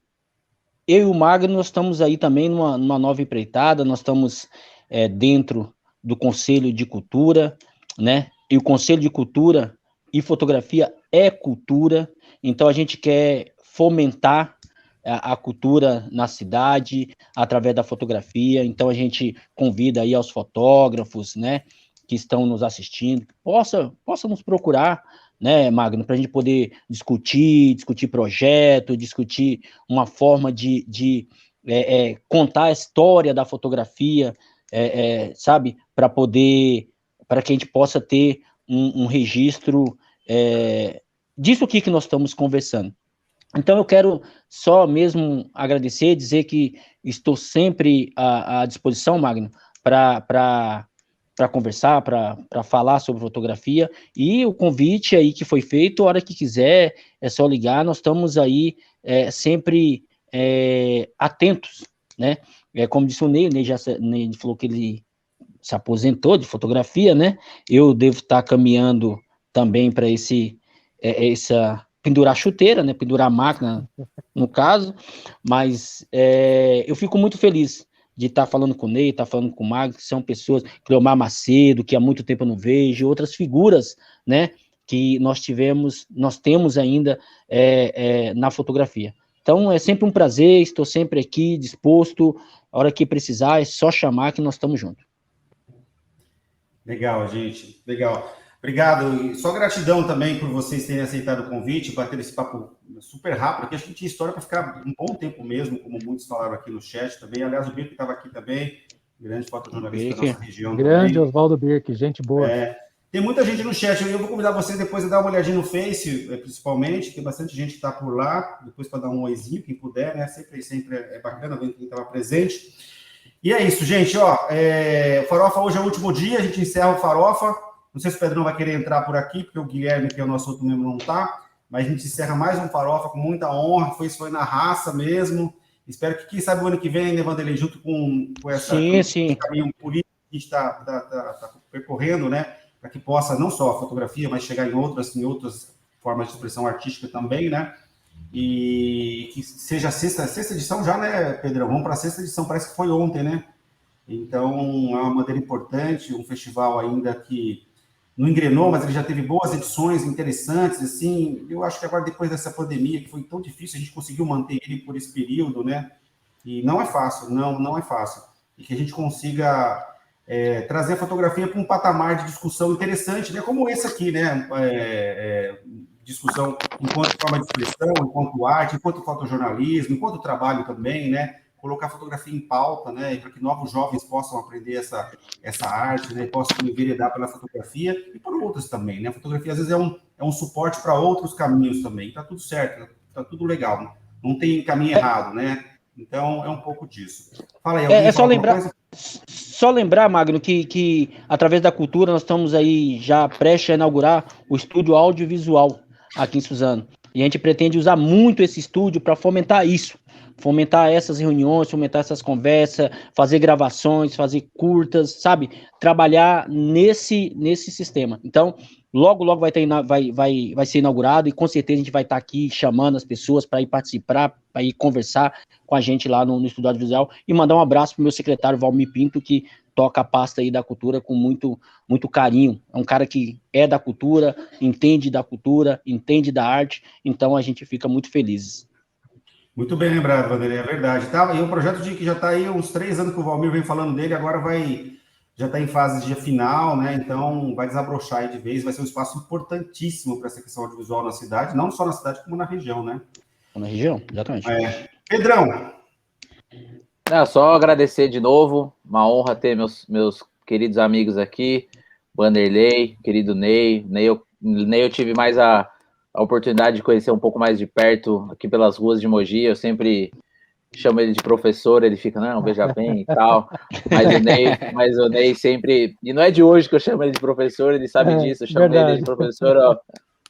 eu e o Magno nós estamos aí também numa nova empreitada, nós estamos dentro do Conselho de Cultura, né? E o Conselho de Cultura e Fotografia é cultura, então a gente quer fomentar a cultura na cidade através da fotografia, então a gente convida aí aos fotógrafos, né, que estão nos assistindo, que possa nos procurar, né, Magno, para a gente poder discutir projeto, discutir uma forma de contar a história da fotografia, sabe, para que a gente possa ter um registro disso aqui que nós estamos conversando. Então eu quero só mesmo agradecer, dizer que estou sempre à disposição, Magno, para conversar, para falar sobre fotografia, e o convite aí que foi feito, a hora que quiser, é só ligar, nós estamos aí sempre atentos, né? Como disse o Ney Ney falou que ele se aposentou de fotografia, né? Eu devo estar caminhando também para essa pendurar chuteira, né? Pendurar máquina, no caso, mas eu fico muito feliz de estar falando com o Ney, estar falando com o Magno, que são pessoas, Cleomar Macedo, que há muito tempo eu não vejo, outras figuras, né, que nós temos ainda na fotografia. Então, é sempre um prazer, estou sempre aqui, disposto, a hora que precisar, é só chamar que nós estamos juntos. Legal, gente, legal. Obrigado, e só gratidão também por vocês terem aceitado o convite, bater esse papo super rápido, porque a gente tinha história para ficar um bom tempo mesmo, como muitos falaram aqui no chat também. Aliás, o Birk estava aqui também, grande fotojornalista da nossa região. Grande também. Oswaldo Birk, gente boa. Tem muita gente no chat, eu vou convidar vocês depois a dar uma olhadinha no Face, principalmente, tem bastante gente que está por lá, depois para dar um oizinho, quem puder, né? Sempre é bacana ver quem estava presente. E é isso, gente, ó, o Farofa hoje é o último dia, a gente encerra o Farofa. Não sei se o Pedrão vai querer entrar por aqui, porque o Guilherme, que é o nosso outro membro, não está, mas a gente encerra mais um Farofa com muita honra, foi na raça mesmo. Espero que, quem sabe, o ano que vem, né, Vanderlei, junto com esse caminho político que a gente está percorrendo, né, para que possa não só a fotografia, mas chegar em outras formas de expressão artística também, né, e que seja a sexta edição já, né, Pedrão? Vamos para a sexta edição, parece que foi ontem, né? Então, é uma maneira importante, um festival ainda que não engrenou, mas ele já teve boas edições interessantes, assim. Eu acho que agora, depois dessa pandemia, que foi tão difícil, a gente conseguiu manter ele por esse período, né? E não é fácil, não é fácil. E que a gente consiga trazer a fotografia para um patamar de discussão interessante, né? Como esse aqui, né? Discussão enquanto forma de expressão, enquanto arte, enquanto fotojornalismo, enquanto trabalho também, né? Colocar a fotografia em pauta, né, para que novos jovens possam aprender essa arte, né, possam enveredar pela fotografia e por outras também, né? A fotografia às vezes é um suporte para outros caminhos também. Tá tudo certo, tá tudo legal, não tem caminho errado, né? Então é um pouco disso. Fala aí, alguém só lembrar, Magno, que através da cultura nós estamos aí já prestes a inaugurar o estúdio audiovisual aqui em Suzano. E a gente pretende usar muito esse estúdio para fomentar isso. Fomentar essas reuniões, fomentar essas conversas, fazer gravações, fazer curtas, sabe? Trabalhar nesse sistema. Então, logo vai ser inaugurado e com certeza a gente vai estar aqui chamando as pessoas para ir participar, para ir conversar com a gente lá no Estúdio Audiovisual e mandar um abraço para o meu secretário Valmir Pinto, que toca a pasta aí da cultura com muito, muito carinho. É um cara que é da cultura, entende da arte, então a gente fica muito feliz. Muito bem lembrado, Vanderlei, é verdade. Tá? E o projeto que já está aí uns 3 anos que o Valmir vem falando dele, agora já está em fase de final, né? Então vai desabrochar aí de vez, vai ser um espaço importantíssimo para essa questão audiovisual na cidade, não só na cidade, como na região, né? Na região, exatamente. Pedrão! Só agradecer de novo, uma honra ter meus queridos amigos aqui, Vanderlei, querido Ney. Ney eu tive mais a oportunidade de conhecer um pouco mais de perto aqui pelas ruas de Mogi. Eu sempre chamo ele de professor, ele fica, não, veja bem e tal, mas o Ney sempre, e não é de hoje que eu chamo ele de professor, ele sabe disso, eu chamo ele de professor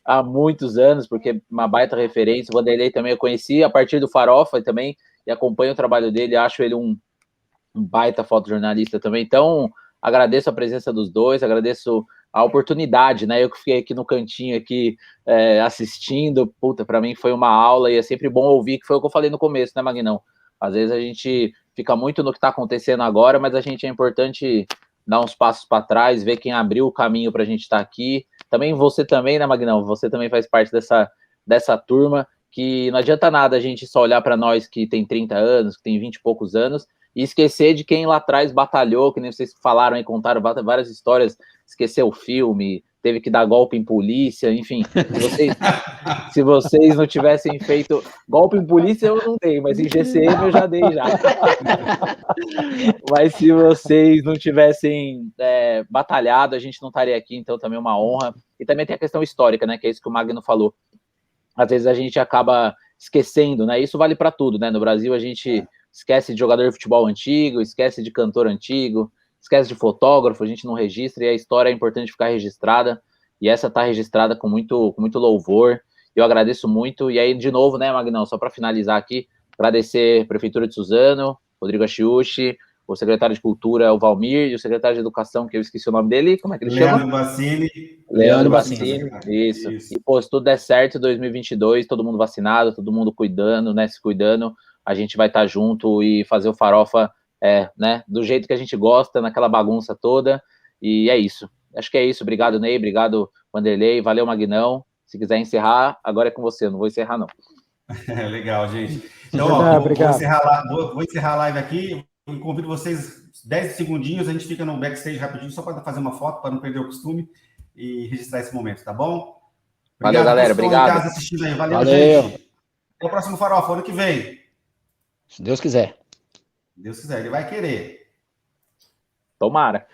há muitos anos, porque é uma baita referência. O Vanderlei também eu conheci a partir do Farofa também, e acompanho o trabalho dele, acho ele um baita fotojornalista também. Então, agradeço a presença dos dois, agradeço a oportunidade, né? Eu que fiquei aqui no cantinho aqui assistindo, para mim foi uma aula e é sempre bom ouvir, que foi o que eu falei no começo, né, Magnão? Às vezes a gente fica muito no que está acontecendo agora, mas é importante dar uns passos para trás, ver quem abriu o caminho para a gente estar aqui. Também você também, né, Magnão? Você também faz parte dessa turma, que não adianta nada a gente só olhar para nós que tem 30 anos, que tem 20 e poucos anos, e esquecer de quem lá atrás batalhou, que nem vocês falaram e contaram várias histórias, esqueceu o filme, teve que dar golpe em polícia, enfim, se vocês não tivessem feito golpe em polícia, eu não dei, mas em GCM eu já dei já. Mas se vocês não tivessem batalhado, a gente não estaria aqui, então também é uma honra. E também tem a questão histórica, né, que é isso que o Magno falou. Às vezes a gente acaba esquecendo, né, isso vale para tudo, né, no Brasil a gente esquece de jogador de futebol antigo, esquece de cantor antigo, esquece de fotógrafo, a gente não registra, e a história é importante ficar registrada, e essa está registrada com muito louvor. Eu agradeço muito, e aí, de novo, né, Magnão, só para finalizar aqui, agradecer a Prefeitura de Suzano, Rodrigo Achiuchi, o secretário de Cultura, o Valmir, e o secretário de Educação, que eu esqueci o nome dele, como é que ele chama? Leandro Bassini, isso. E, pô, se tudo der certo, 2022, todo mundo vacinado, todo mundo cuidando, né, se cuidando, a gente vai estar junto e fazer o Farofa, né, do jeito que a gente gosta, naquela bagunça toda, e é isso. Acho que é isso. Obrigado, Ney, obrigado, Wanderlei, valeu, Magnão. Se quiser encerrar, agora é com você, eu não vou encerrar, não. Legal, gente. Então, ó, vou encerrar a live aqui. Eu convido vocês 10 segundinhos, a gente fica no backstage rapidinho, só para fazer uma foto, para não perder o costume e registrar esse momento, tá bom? Obrigado, valeu, galera. Obrigado. Em casa assistindo aí. Valeu, gente. Até o próximo Farofa, ano que vem. Se Deus quiser. Deus quiser, ele vai querer. Tomara.